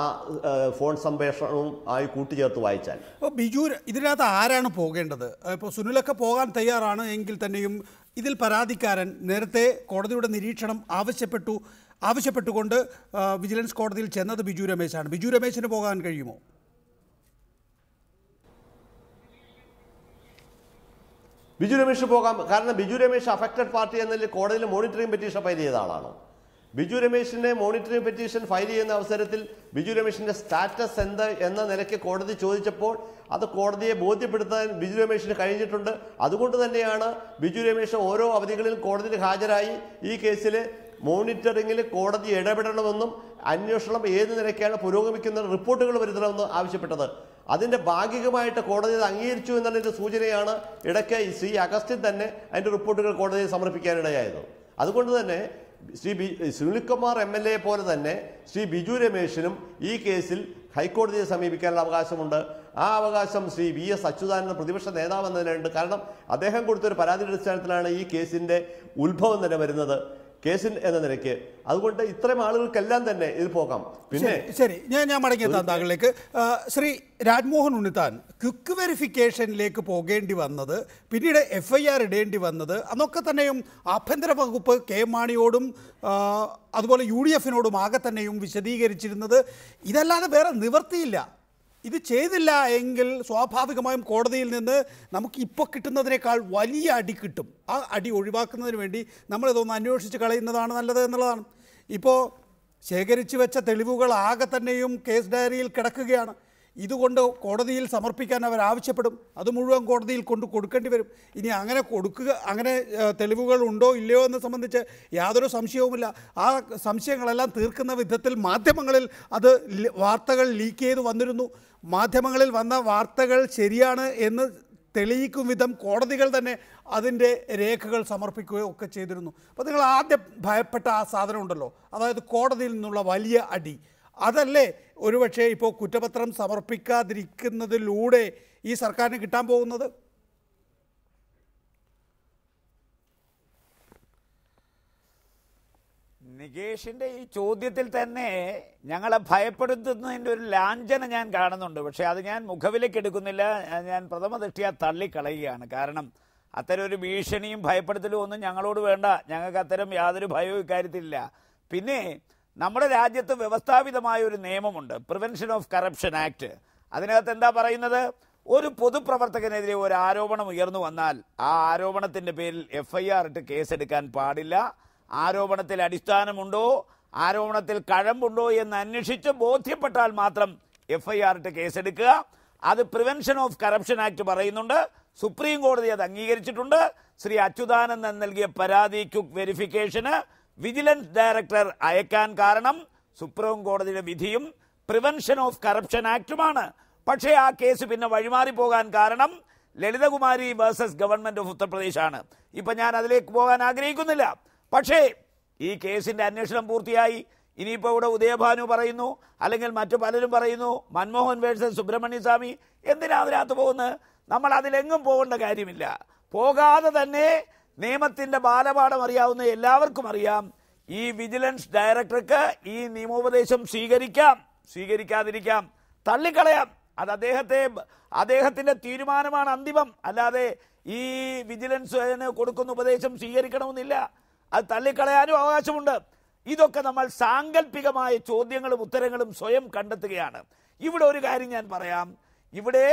ഫോൺ സംഭാഷണവും ആയി കൂട്ടിച്ചേർത്ത് വായിച്ചാൽ. അപ്പോൾ ബിജു, ഇതിനകത്ത് ആരാണ് പോകേണ്ടത്? ഇപ്പോൾ സുനിലൊക്കെ പോകാൻ തയ്യാറാണ് എങ്കിൽ തന്നെയും ഇതിൽ പരാതിക്കാരൻ നേരത്തെ കോടതിയുടെ നിരീക്ഷണം ആവശ്യപ്പെട്ടുകൊണ്ട് വിജിലൻസ് കോടതിയിൽ ചെന്നത് ബിജു രമേശാണ്. ബിജു രമേശിന് പോകാൻ കഴിയുമോ? ബിജു രമേശ് പോകാം. കാരണം ബിജു രമേശ് അഫക്റ്റഡ് പാർട്ടി എന്നതിൽ കോടതിയിൽ മോണിറ്ററിംഗ് പെറ്റീഷൻ ഫയൽ ചെയ്ത ആളാണ്. ബിജു രമേശിന്റെ മോണിറ്ററിംഗ് പെറ്റീഷൻ ഫയൽ ചെയ്യുന്ന അവസരത്തിൽ ബിജു രമേശിന്റെ സ്റ്റാറ്റസ് എന്ത് എന്ന നിലയ്ക്ക് കോടതി ചോദിച്ചപ്പോൾ അത് കോടതിയെ ബോധ്യപ്പെടുത്താൻ ബിജു രമേശിന് കഴിഞ്ഞിട്ടുണ്ട്. അതുകൊണ്ട് തന്നെയാണ് ബിജു രമേശ് ഓരോ അവധികളിൽ കോടതിയിൽ ഹാജരായി ഈ കേസിൽ മോണിറ്ററിംഗിൽ കോടതി ഇടപെടണമെന്നും അന്വേഷണം ഏത് നിലയ്ക്കാണ് പുരോഗമിക്കുന്ന റിപ്പോർട്ടുകൾ വരുത്തണമെന്നും ആവശ്യപ്പെട്ടത്. അതിന്റെ ഭാഗികമായിട്ട് കോടതി അത് അംഗീകരിച്ചു എന്നുള്ളതിന്റെ സൂചനയാണ് ഇടയ്ക്ക് ശ്രീ അഗസ്റ്റിൻ തന്നെ അതിന്റെ റിപ്പോർട്ടുകൾ കോടതിയിൽ സമർപ്പിക്കാനിടയായത്. അതുകൊണ്ട് തന്നെ ശ്രീ സുനിൽകുമാർ MLA പോലെ തന്നെ ശ്രീ ബിജു രമേശിനും ഈ കേസിൽ ഹൈക്കോടതിയെ സമീപിക്കാനുള്ള അവകാശമുണ്ട്. ആ അവകാശം ശ്രീ VS അച്യുതാനന്ദൻ പ്രതിപക്ഷ നേതാവ് എന്നതിനുണ്ട്. കാരണം അദ്ദേഹം കൊടുത്തൊരു പരാതിയുടെ അടിസ്ഥാനത്തിലാണ് ഈ കേസിന്റെ ഉത്ഭവം തന്നെ വരുന്നത്, കേസിൻ എന്ന നിലയ്ക്ക്. അതുകൊണ്ട് ഇത്തരം ആളുകൾക്കെല്ലാം തന്നെ ഇത് പോകാം. പിന്നെ ശരി, ഞാൻ മടങ്ങിയെത്താം താങ്കളിലേക്ക്. ശ്രീ രാജ്മോഹൻ ഉണ്ണിത്താൻ, ക്വിക്ക് വെരിഫിക്കേഷനിലേക്ക് പോകേണ്ടി വന്നത്, പിന്നീട് FIR ഇടേണ്ടി വന്നത്, അന്നൊക്കെ തന്നെയും ആഭ്യന്തര വകുപ്പ് കെ മാണിയോടും അതുപോലെ UDF-നോടും ആകെ തന്നെയും വിശദീകരിച്ചിരുന്നത് ഇതല്ലാതെ വേറെ നിവൃത്തിയില്ല, ഇത് ചെയ്തില്ല എങ്കിൽ സ്വാഭാവികമായും കോടതിയിൽ നിന്ന് നമുക്ക് ഇപ്പോൾ കിട്ടുന്നതിനേക്കാൾ വലിയ അടി കിട്ടും, ആ അടി ഒഴിവാക്കുന്നതിന് വേണ്ടി നമ്മളിതൊന്ന് അന്വേഷിച്ച് കളയുന്നതാണ് നല്ലത് എന്നുള്ളതാണ്. ഇപ്പോൾ ശേഖരിച്ചു വെച്ച തെളിവുകൾ ആകെ തന്നെയും കേസ് ഡയറിയിൽ കിടക്കുകയാണ്. ഇതുകൊണ്ട് കോടതിയിൽ സമർപ്പിക്കാൻ അവർ ആവശ്യപ്പെടും, അത് മുഴുവൻ കോടതിയിൽ കൊടുക്കേണ്ടി വരും. ഇനി അങ്ങനെ തെളിവുകൾ ഉണ്ടോ ഇല്ലയോ എന്ന് സംബന്ധിച്ച് യാതൊരു സംശയവുമില്ല. ആ സംശയങ്ങളെല്ലാം തീർക്കുന്ന വിധത്തിൽ മാധ്യമങ്ങളിൽ അത് വാർത്തകൾ ലീക്ക് ചെയ്ത് വന്നിരുന്നു. മാധ്യമങ്ങളിൽ വന്ന വാർത്തകൾ ശരിയാണ് എന്ന് തെളിയിക്കും വിധം കോടതികൾ തന്നെ അതിൻ്റെ രേഖകൾ സമർപ്പിക്കുകയോ ഒക്കെ ചെയ്തിരുന്നു. അപ്പോൾ നിങ്ങൾ ആദ്യം ഭയപ്പെട്ട ആ സാധനം ഉണ്ടല്ലോ, അതായത് കോടതിയിൽ നിന്നുള്ള വലിയ അടി, അതല്ലേ ഒരുപക്ഷെ ഇപ്പോൾ കുറ്റപത്രം സമർപ്പിക്കാതിരിക്കുന്നതിലൂടെ ഈ സർക്കാരിന് കിട്ടാൻ പോകുന്നത്? നികേഷിൻ്റെ ഈ ചോദ്യത്തിൽ തന്നെ ഞങ്ങളെ ഭയപ്പെടുത്തുന്നതിൻ്റെ ഒരു ലാഞ്ചന ഞാൻ കാണുന്നുണ്ട്. പക്ഷേ അത് ഞാൻ മുഖവിലേക്ക് എടുക്കുന്നില്ല, ഞാൻ പ്രഥമ ദൃഷ്ട്യാ തള്ളിക്കളയുകയാണ്. കാരണം അത്തരം ഒരു ഭീഷണിയും ഭയപ്പെടുത്തലും ഒന്നും ഞങ്ങളോട് വേണ്ട, ഞങ്ങൾക്ക് അത്തരം യാതൊരു ഭയവും ഇക്കാര്യത്തിലില്ല. പിന്നെ നമ്മുടെ രാജ്യത്ത് വ്യവസ്ഥാപിതമായ ഒരു നിയമമുണ്ട്, പ്രിവെൻഷൻ ഓഫ് കറപ്ഷൻ ആക്ട്. അതിനകത്ത് എന്താ പറയുന്നത്? ഒരു പൊതുപ്രവർത്തകനെതിരെ ഒരു ആരോപണം ഉയർന്നു വന്നാൽ ആ ആരോപണത്തിൻ്റെ പേരിൽ FIR ഇട്ട് കേസെടുക്കാൻ പാടില്ല. ആരോപണത്തിൽ അടിസ്ഥാനമുണ്ടോ, ആരോപണത്തിൽ കഴമ്പുണ്ടോ എന്ന് അന്വേഷിച്ച് ബോധ്യപ്പെട്ടാൽ മാത്രം FIR ഇട്ട് കേസെടുക്കുക. അത് പ്രിവെൻഷൻ ഓഫ് കറപ്ഷൻ ആക്ട് പറയുന്നുണ്ട്. സുപ്രീം കോടതി അത് അംഗീകരിച്ചിട്ടുണ്ട്. ശ്രീ അച്യുതാനന്ദൻ നൽകിയ പരാതി ക്വിക്ക് വെരിഫിക്കേഷന് വിജിലൻസ് ഡയറക്ടർ അയക്കാൻ കാരണം സുപ്രീം കോടതിയുടെ വിധിയും പ്രിവെൻഷൻ ഓഫ് കറപ്ഷൻ ആക്ടുമാണ്. പക്ഷേ ആ കേസ് പിന്നെ വഴിമാറി പോകാൻ കാരണം Lalithakumari versus government of Uttar Pradesh ആണ്. ഇപ്പൊ ഞാൻ അതിലേക്ക് പോകാൻ ആഗ്രഹിക്കുന്നില്ല. പക്ഷേ ഈ കേസിൻ്റെ അന്വേഷണം പൂർത്തിയായി. ഇനിയിപ്പോൾ ഇവിടെ ഉദയഭാനു പറയുന്നു, അല്ലെങ്കിൽ മറ്റു പലരും പറയുന്നു മൻമോഹൻ വേഴ്സസ് സുബ്രഹ്മണ്യ സ്വാമി. എന്തിനാ അതിനകത്ത് പോകുന്നത്? നമ്മൾ അതിലെങ്ങും പോകേണ്ട കാര്യമില്ല. പോകാതെ തന്നെ നിയമത്തിൻ്റെ ബാലപാഠം അറിയാവുന്ന എല്ലാവർക്കും അറിയാം, ഈ വിജിലൻസ് ഡയറക്ടർക്ക് ഈ നിയമോപദേശം സ്വീകരിക്കാം, സ്വീകരിക്കാതിരിക്കാം, തള്ളിക്കളയാം. അത് അദ്ദേഹത്തിൻ്റെ തീരുമാനമാണ് അന്തിമം. അല്ലാതെ ഈ വിജിലൻസിന് കൊടുക്കുന്ന ഉപദേശം സ്വീകരിക്കണമെന്നില്ല. അത് തള്ളിക്കളയാനും അവകാശമുണ്ട്. ഇതൊക്കെ നമ്മൾ സാങ്കല്പികമായ ചോദ്യങ്ങളും ഉത്തരങ്ങളും സ്വയം കണ്ടെത്തുകയാണ്. ഇവിടെ ഒരു കാര്യം ഞാൻ പറയാം. ഇവിടെ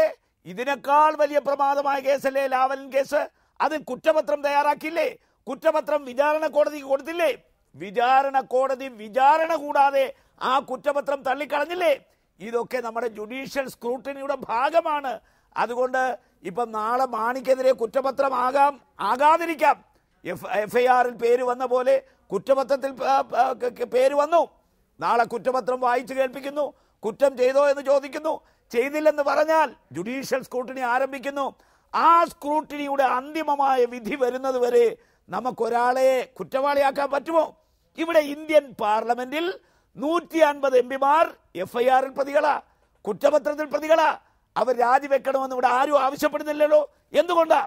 ഇതിനേക്കാൾ വലിയ പ്രമാദമായ കേസല്ലേ ലാവലിൻ കേസ്? അതിൽ കുറ്റപത്രം തയ്യാറാക്കിയില്ലേ? കുറ്റപത്രം വിചാരണ കോടതിക്ക് കൊടുത്തില്ലേ? വിചാരണ കോടതി വിചാരണ കൂടാതെ ആ കുറ്റപത്രം തള്ളിക്കളഞ്ഞില്ലേ? ഇതൊക്കെ നമ്മുടെ ജുഡീഷ്യൽ സ്ക്രൂട്ടിനിയുടെ ഭാഗമാണ്. അതുകൊണ്ട് ഇപ്പം നാളെ മാണിക്കെതിരെ കുറ്റപത്രം ആകാതിരിക്കാം. FIR-ൽ പേര് വന്ന പോലെ കുറ്റപത്രത്തിൽ പേര് വന്നു. നാളെ കുറ്റപത്രം വായിച്ചു കേൾപ്പിക്കുന്നു. കുറ്റം ചെയ്തോ എന്ന് ചോദിക്കുന്നു. ചെയ്തില്ലെന്ന് പറഞ്ഞാൽ ജുഡീഷ്യൽ സ്ക്രൂട്ടിനി ആരംഭിക്കുന്നു. ആ സ്ക്രൂട്ടിനിയുടെ അന്തിമമായ വിധി വരുന്നത് വരെ നമുക്കൊരാളെ കുറ്റവാളിയാക്കാൻ പറ്റുമോ? ഇവിടെ ഇന്ത്യൻ പാർലമെന്റിൽ 150 MPമാർ FIR-ൽ പ്രതികളാ, കുറ്റപത്രത്തിൽ പ്രതികളാ. അവർ രാജിവെക്കണമെന്ന് ഇവിടെ ആരും ആവശ്യപ്പെടുന്നില്ലല്ലോ. എന്തുകൊണ്ടാ?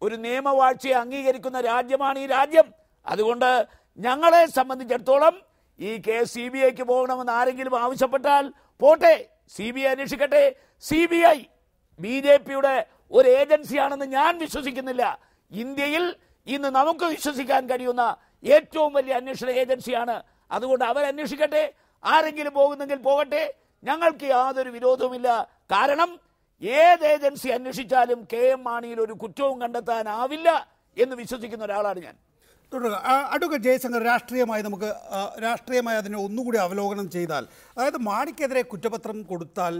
ഒരു നിയമവാഴ്ചയെ അംഗീകരിക്കുന്ന രാജ്യമാണ് ഈ രാജ്യം. അതുകൊണ്ട് ഞങ്ങളെ സംബന്ധിച്ചിടത്തോളം ഈ കേസ് CBIക്ക് പോകണമെന്ന് ആരെങ്കിലും ആവശ്യപ്പെട്ടാൽ പോട്ടെ, CBI അന്വേഷിക്കട്ടെ. CBI BJPയുടെ ഒരു ഏജൻസിയാണെന്ന് ഞാൻ വിശ്വസിക്കുന്നില്ല. ഇന്ത്യയിൽ ഇന്ന് നമുക്ക് വിശ്വസിക്കാൻ കഴിയുന്ന ഏറ്റവും വലിയ അന്വേഷണ ഏജൻസിയാണ്. അതുകൊണ്ട് അവരന്വേഷിക്കട്ടെ. ആരെങ്കിലും പോകുന്നെങ്കിൽ പോകട്ടെ, ഞങ്ങൾക്ക് യാതൊരു വിരോധവുമില്ല. കാരണം ഏത് ഏജൻസി അന്വേഷിച്ചാലും KM മാണിയിൽ ഒരു കുറ്റവും കണ്ടെത്താനാവില്ല എന്ന് വിശ്വസിക്കുന്ന ഒരാളാണ് ഞാൻ. തുടരുക. അഡ്വക്കേറ്റ് ജയശങ്കർ, രാഷ്ട്രീയമായി അതിനെ ഒന്നുകൂടി അവലോകനം ചെയ്താൽ, അതായത് മാണിക്കെതിരെ കുറ്റപത്രം കൊടുത്താൽ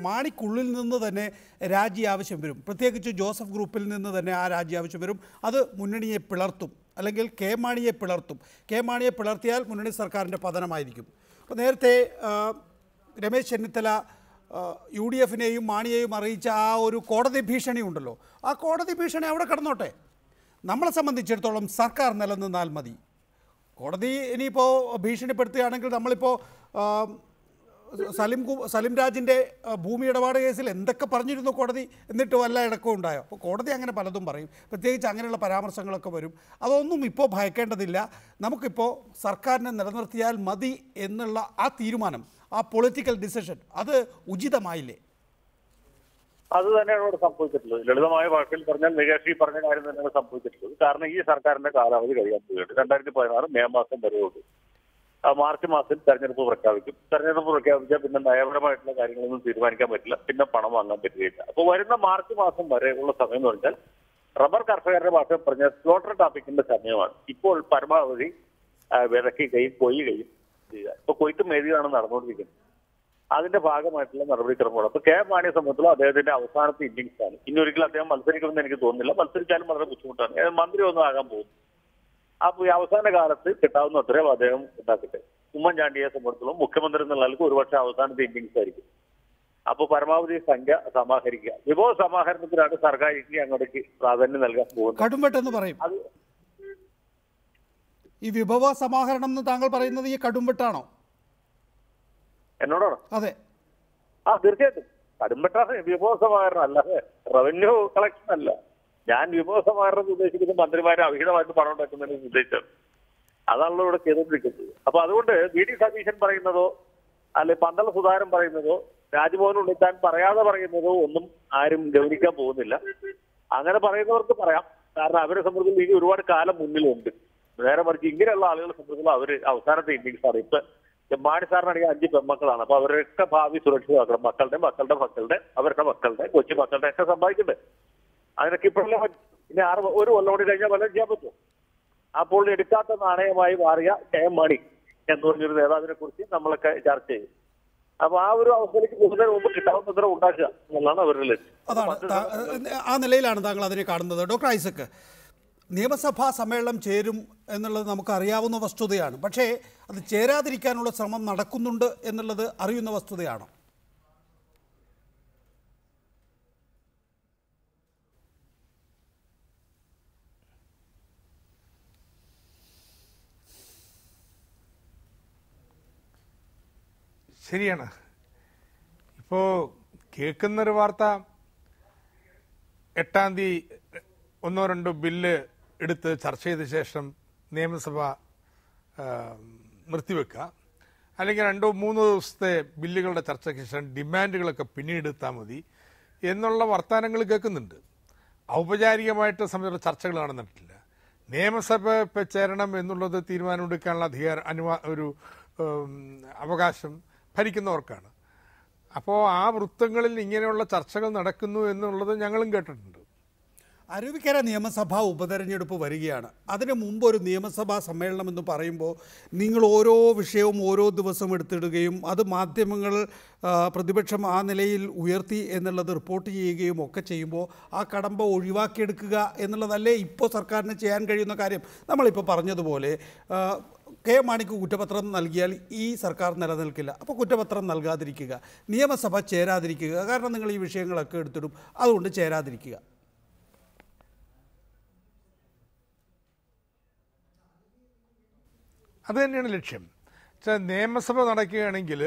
മാണിക്കുള്ളിൽ നിന്ന് തന്നെ രാജി ആവശ്യം വരും. പ്രത്യേകിച്ച് ജോസഫ് ഗ്രൂപ്പിൽ നിന്ന് തന്നെ ആ രാജി ആവശ്യം വരും. അത് മുന്നണിയെ പിളർത്തും, അല്ലെങ്കിൽ മാണിയെ പിളർത്തും. മാണിയെ പിളർത്തിയാൽ മുന്നണി സർക്കാരിൻ്റെ പതനമായിരിക്കും. അപ്പോൾ നേരത്തെ രമേശ് ചെന്നിത്തല UDF-നെയും മാണിയെയും അറിയിച്ച ആ ഒരു കോടതി ഭീഷണി ഉണ്ടല്ലോ, ആ കോടതി ഭീഷണി അവിടെ കിടന്നോട്ടെ. നമ്മളെ സംബന്ധിച്ചിടത്തോളം സർക്കാർ നിലനിന്നാൽ മതി. കോടതി ഇനിയിപ്പോൾ ഭീഷണിപ്പെടുത്തുകയാണെങ്കിൽ, നമ്മളിപ്പോൾ സലിം രാജിൻ്റെ ഭൂമി ഇടപാട് കേസിൽ എന്തൊക്കെ പറഞ്ഞിരുന്നു കോടതി, എന്നിട്ട് വല്ല ഇടക്കവും ഉണ്ടായോ? അപ്പോൾ കോടതി അങ്ങനെ പലതും പറയും, പ്രത്യേകിച്ച് അങ്ങനെയുള്ള പരാമർശങ്ങളൊക്കെ വരും. അതൊന്നും ഇപ്പോൾ ഭയക്കേണ്ടതില്ല. നമുക്കിപ്പോൾ സർക്കാരിനെ നിലനിർത്തിയാൽ മതി എന്നുള്ള ആ തീരുമാനം, ആ പൊളിറ്റിക്കൽ ഡിസിഷൻ, അത് ഉചിതമായില്ലേ? അത് തന്നെയാണ് ഇവിടെ സംഭവിച്ചിട്ടുള്ളത്. ലളിതമായ ഭാഷയിൽ പറഞ്ഞാൽ നികേഷ് പറഞ്ഞ കാര്യം തന്നെയാണ് സംഭവിച്ചിട്ടുള്ളത്. കാരണം ഈ സർക്കാരിന്റെ കാലാവധി കഴിയാൻ പോവുകയാണ്. 2016 മെയ് മാസം വരെയുള്ളൂ. മാർച്ച് മാസത്തിൽ തെരഞ്ഞെടുപ്പ് പ്രഖ്യാപിക്കും. തെരഞ്ഞെടുപ്പ് പ്രഖ്യാപിച്ചാൽ പിന്നെ നയപരമായിട്ടുള്ള കാര്യങ്ങളൊന്നും തീരുമാനിക്കാൻ പറ്റില്ല, പിന്നെ പണം വാങ്ങാൻ പറ്റുകയില്ല. അപ്പോൾ വരുന്ന മാർച്ച് മാസം വരെ ഉള്ള സമയം എന്ന് പറഞ്ഞാൽ റബ്ബർ കർഷകരുടെ ഭാഷ പറഞ്ഞ സ്ലോട്ടർ ടാപ്പിക്കിന്റെ സമയമാണ്. ഇപ്പോൾ പരമാവധി വിതയ്ക്കുകയും കൊയ്യുകയും ചെയ്യുക. ഇപ്പൊ കൊയ്ത്തും മേടിയാണ് നടന്നുകൊണ്ടിരിക്കുന്നത്. അതിന്റെ ഭാഗമായിട്ടുള്ള നടപടിക്രമങ്ങൾ. അപ്പൊ മാണിയെ സംബന്ധിച്ചുള്ള അദ്ദേഹത്തിന്റെ അവസാനത്തെ ഇന്നിംഗ്സ് ആണ്. ഇനി ഒരിക്കലും അദ്ദേഹം മത്സരിക്കുമെന്ന് എനിക്ക് തോന്നുന്നില്ല. മത്സരിച്ചാലും വളരെ ബുദ്ധിമുട്ടാണ്. മന്ത്രി ഒന്നും ആകാൻ പോകുന്നു. അപ്പൊ ഈ അവസാന കാലത്ത് കിട്ടാവുന്ന അത്രയും അദ്ദേഹം ഉണ്ടാക്കട്ടെ. ഉമ്മൻചാണ്ടിയെ സംബന്ധിച്ചിടത്തോളം മുഖ്യമന്ത്രി എന്നുള്ള നിലക്ക് ഒരുപക്ഷെ അവസാനത്തെ ഇന്നിംഗ്സ് ആയിരിക്കും. അപ്പൊ പരമാവധി സംഖ്യ സമാഹരിക്കുക. വിഭവ സമാഹരണത്തിനാണ് സർക്കാർ ഇനി അങ്ങോട്ടേക്ക് പ്രാധാന്യം നൽകാൻ പോകുന്നത്. കടുംവെട്ടെന്ന് പറയും. ഈ വിഭവ സമാഹരണം എന്ന് താങ്കൾ പറയുന്നത് ഈ കടുംവെട്ടാണോ? എന്നോടാണ്? അതെ, തീർച്ചയായിട്ടും കടുംവെട്ടാണ് വിഭവ സമാഹരണം, അല്ലാതെ റവന്യൂ കളക്ഷൻ അല്ല. ഞാൻ വിഭവ സമാഹരണം ഉദ്ദേശിക്കുന്ന മന്ത്രിമാരെ അവിഹിതമായിട്ട് പണം ഉണ്ടാക്കുന്നതിന് ഉദ്ദേശിച്ചത്. അതാണല്ലോ ഇവിടെ ചെയ്തുകൊണ്ടിരിക്കുന്നത്. അപ്പൊ അതുകൊണ്ട് VD സതീശൻ പറയുന്നതോ അല്ലെ പന്തള സുധാകരൻ പറയുന്നതോ രാജ്ഭവൻ ഉണ്ണിത്താൻ പറയാതെ പറയുന്നതോ ഒന്നും ആരും ഗൗനിക്കാൻ പോകുന്നില്ല. അങ്ങനെ പറയുന്നവർക്ക് പറയാം. കാരണം അവരെ സംബന്ധിച്ച് ഇനി ഒരുപാട് കാലം മുന്നിലുണ്ട്. നേരെ മറിച്ച് ഇങ്ങനെയുള്ള ആളുകളെ സംബന്ധിച്ചുള്ള അവര് അവസാനത്തെ ഇന്നിംഗ്സ് ആണ്. ഇപ്പൊ മാണി സാറിനാണെങ്കിൽ 5 പെൺമക്കളാണ്. അപ്പൊ അവരൊക്കെ ഭാവി സുരക്ഷിതമാക്കണം. മക്കളുടെ അവരുടെ മക്കളുടെ കൊച്ചു മക്കളുടെ ഒക്കെ സമ്പാദിക്കണ്ടേ? അതിനൊക്കെ ഇപ്പോഴല്ലേ ഇനി 1 കൊല്ലം കൂടി കഴിഞ്ഞാൽ വല്ലതും ചെയ്യാൻ പറ്റുമോ? അപ്പോൾ എടുക്കാത്ത നാണയമായി മാറിയ മാണി എന്ന് പറഞ്ഞൊരു നേതാവിനെ കുറിച്ച് നമ്മളൊക്കെ ചർച്ച ചെയ്യും. അപ്പൊ ആ ഒരു അവസ്ഥയിലേക്ക് കൂടുതൽ മുമ്പ് കിട്ടാവുന്നത്ര ഉണ്ടാക്കുക എന്നുള്ളതാണ് അവരുടെ ലക്ഷ്യം. അതാണ്, ആ നിലയിലാണ് താങ്കൾ അതിനെ കാണുന്നത്. ഡോക്ടർ ഐസക്, നിയമസഭാ സമ്മേളനം ചേരും എന്നുള്ളത് നമുക്കറിയാവുന്ന വസ്തുതയാണ്. പക്ഷേ അത് ചേരാതിരിക്കാനുള്ള ശ്രമം നടക്കുന്നുണ്ട് എന്നുള്ളത് അറിയുന്ന വസ്തുതയാണോ? ശരിയാണ്. ഇപ്പോൾ കേൾക്കുന്നൊരു വാർത്ത 8-ാം തീയതി 1-2 ബില്ല് എടുത്ത് ചർച്ച ചെയ്ത ശേഷം നിയമസഭ നിർത്തിവെക്കുക, അല്ലെങ്കിൽ 2-3 ദിവസത്തെ ബില്ലുകളുടെ ചർച്ചയ്ക്ക് ശേഷം ഡിമാൻഡുകളൊക്കെ പിന്നീട് എടുത്താൽ മതി എന്നുള്ള വർത്തമാനങ്ങൾ കേൾക്കുന്നുണ്ട്. ഔപചാരികമായിട്ട് സംബന്ധിച്ച ചർച്ചകൾ നടന്നിട്ടില്ല. നിയമസഭ ഇപ്പോൾ ചേരണം എന്നുള്ളത് തീരുമാനമെടുക്കാനുള്ള ഒരു അവകാശം ഭരിക്കുന്നവർക്കാണ്. അപ്പോൾ ആ വൃത്തങ്ങളിൽ ഇങ്ങനെയുള്ള ചർച്ചകൾ നടക്കുന്നു എന്നുള്ളത് ഞങ്ങളും കേട്ടിട്ടുണ്ട്. അരുവിക്കര നിയമസഭാ ഉപതെരഞ്ഞെടുപ്പ് വരികയാണ്. അതിന് മുമ്പ് ഒരു നിയമസഭാ സമ്മേളനം എന്ന് പറയുമ്പോൾ നിങ്ങൾ ഓരോ വിഷയവും ഓരോ ദിവസം എടുത്തിടുകയും അത് മാധ്യമങ്ങൾ പ്രതിപക്ഷം ആ നിലയിൽ ഉയർത്തി എന്നുള്ളത് റിപ്പോർട്ട് ചെയ്യുകയും ഒക്കെ ചെയ്യുമ്പോൾ ആ കടമ്പ ഒഴിവാക്കിയെടുക്കുക എന്നുള്ളതല്ലേ ഇപ്പോൾ സർക്കാരിന് ചെയ്യാൻ കഴിയുന്ന കാര്യം. നമ്മളിപ്പോൾ പറഞ്ഞതുപോലെ കെ മാണിക്ക് കുറ്റപത്രം നൽകിയാൽ ഈ സർക്കാർ നിലനിൽക്കില്ല. അപ്പോൾ കുറ്റപത്രം നൽകാതിരിക്കുക, നിയമസഭ ചേരാതിരിക്കുക. കാരണം നിങ്ങൾ ഈ വിഷയങ്ങളൊക്കെ എടുത്തിടും, അതുകൊണ്ട് ചേരാതിരിക്കുക. അത് തന്നെയാണ് ലക്ഷ്യം. നിയമസഭ നടക്കുകയാണെങ്കിൽ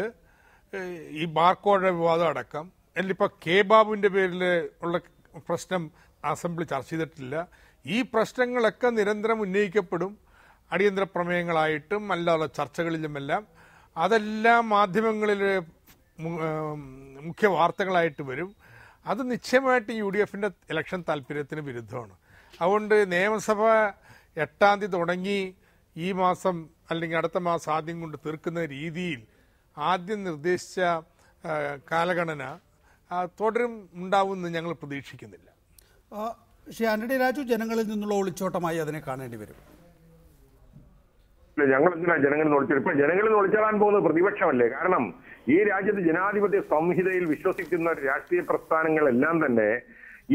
ഈ ബാർക്കോഴ വിവാദം അടക്കം, എന്നിപ്പോൾ കെ ബാബുവിൻ്റെ പേരിൽ ഉള്ള പ്രശ്നം അസംബ്ലി ചർച്ച ചെയ്തിട്ടില്ല. ഈ പ്രശ്നങ്ങളൊക്കെ നിരന്തരം ഉന്നയിക്കപ്പെടും, അടിയന്തര പ്രമേയങ്ങളായിട്ടും അല്ലാതെ ചർച്ചകളിലുമെല്ലാം. അതെല്ലാം മാധ്യമങ്ങളിൽ മുഖ്യ വാർത്തകളായിട്ട് വരും. അത് നിശ്ചയമായിട്ട് UDFന്റെ ഇലക്ഷൻ താല്പര്യത്തിന് വിരുദ്ധമാണ്. അതുകൊണ്ട് നിയമസഭ 8-ാം തീയതി തുടങ്ങി ഈ മാസം അല്ലെങ്കിൽ അടുത്ത മാസം ആദ്യം കൊണ്ട് തീർക്കുന്ന രീതിയിൽ ആദ്യം നിർദ്ദേശിച്ച കാലഗണന തുടരും ഉണ്ടാവുമെന്ന് ഞങ്ങൾ പ്രതീക്ഷിക്കുന്നില്ല. ശ്രീ ആന്റണി രാജു, ജനങ്ങളിൽ നിന്നുള്ള ഒളിച്ചോട്ടമായി അതിനെ കാണേണ്ടി വരും. ഞങ്ങൾ എന്തിനാ ജനങ്ങളിൽ നിന്ന് ഒളിച്ചോടും? ഇപ്പൊ ജനങ്ങളിൽ നിന്ന് ഒളിച്ചോടാൻ പോകുന്നത് പ്രതിപക്ഷമല്ലേ? കാരണം ഈ രാജ്യത്ത് ജനാധിപത്യ സംഹിതയിൽ വിശ്വസിക്കുന്ന രാഷ്ട്രീയ പ്രസ്ഥാനങ്ങളെല്ലാം തന്നെ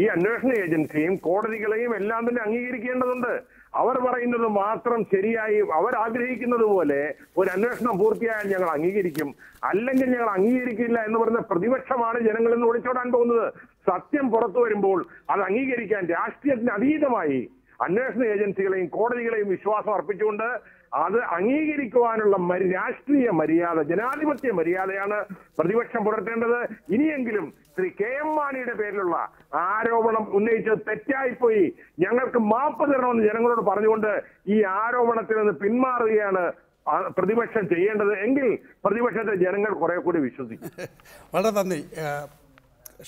ഈ അന്വേഷണ ഏജൻസിയും കോടതികളെയും എല്ലാം തന്നെ അംഗീകരിക്കേണ്ടതുണ്ട്. അവർ പറയുന്നത് മാത്രം ശരിയായി അവർ ആഗ്രഹിക്കുന്നത് പോലെ ഒരു അന്വേഷണം പൂർത്തിയായാൽ ഞങ്ങൾ അംഗീകരിക്കും, അല്ലെങ്കിൽ ഞങ്ങൾ അംഗീകരിക്കില്ല എന്ന് പറയുന്ന പ്രതിപക്ഷമാണ് ജനങ്ങളിൽ നിന്ന് ഒളിച്ചോടാൻ പോകുന്നത്. സത്യം പുറത്തു വരുമ്പോൾ അത് അംഗീകരിക്കാൻ രാഷ്ട്രീയത്തിന് അതീതമായി അന്വേഷണ ഏജൻസികളെയും കോടതികളെയും വിശ്വാസം അർപ്പിച്ചുകൊണ്ട് അത് അംഗീകരിക്കുവാനുള്ള രാഷ്ട്രീയ മര്യാദ, ജനാധിപത്യ മര്യാദയാണ് പ്രതിപക്ഷം പുലർത്തേണ്ടത്. ഇനിയെങ്കിലും ശ്രീ KM മാണിയുടെ പേരിലുള്ള ആരോപണം ഉന്നയിച്ചത് തെറ്റായിപ്പോയി, ഞങ്ങൾക്ക് മാപ്പ് തരണമെന്ന് ജനങ്ങളോട് പറഞ്ഞുകൊണ്ട് ഈ ആരോപണത്തിൽ നിന്ന് പിന്മാറുകയാണ് പ്രതിപക്ഷം ചെയ്യേണ്ടത്. എങ്കിൽ പ്രതിപക്ഷത്തെ ജനങ്ങൾ കുറെ കൂടി വിശ്വസിക്കും. വളരെ നന്ദി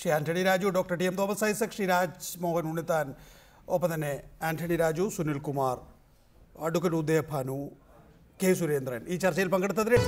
Shri Antony Raju, doctor TM Thomas Isaac, Shri Rajmohan Unnithan, ഒപ്പം തന്നെ ആന്റണി രാജു, സുനിൽകുമാർ, അഡ്വക്കേറ്റ് ഉദയഭാനു, കെ സുരേന്ദ്രൻ ഈ ചർച്ചയിൽ പങ്കെടുത്തതിന്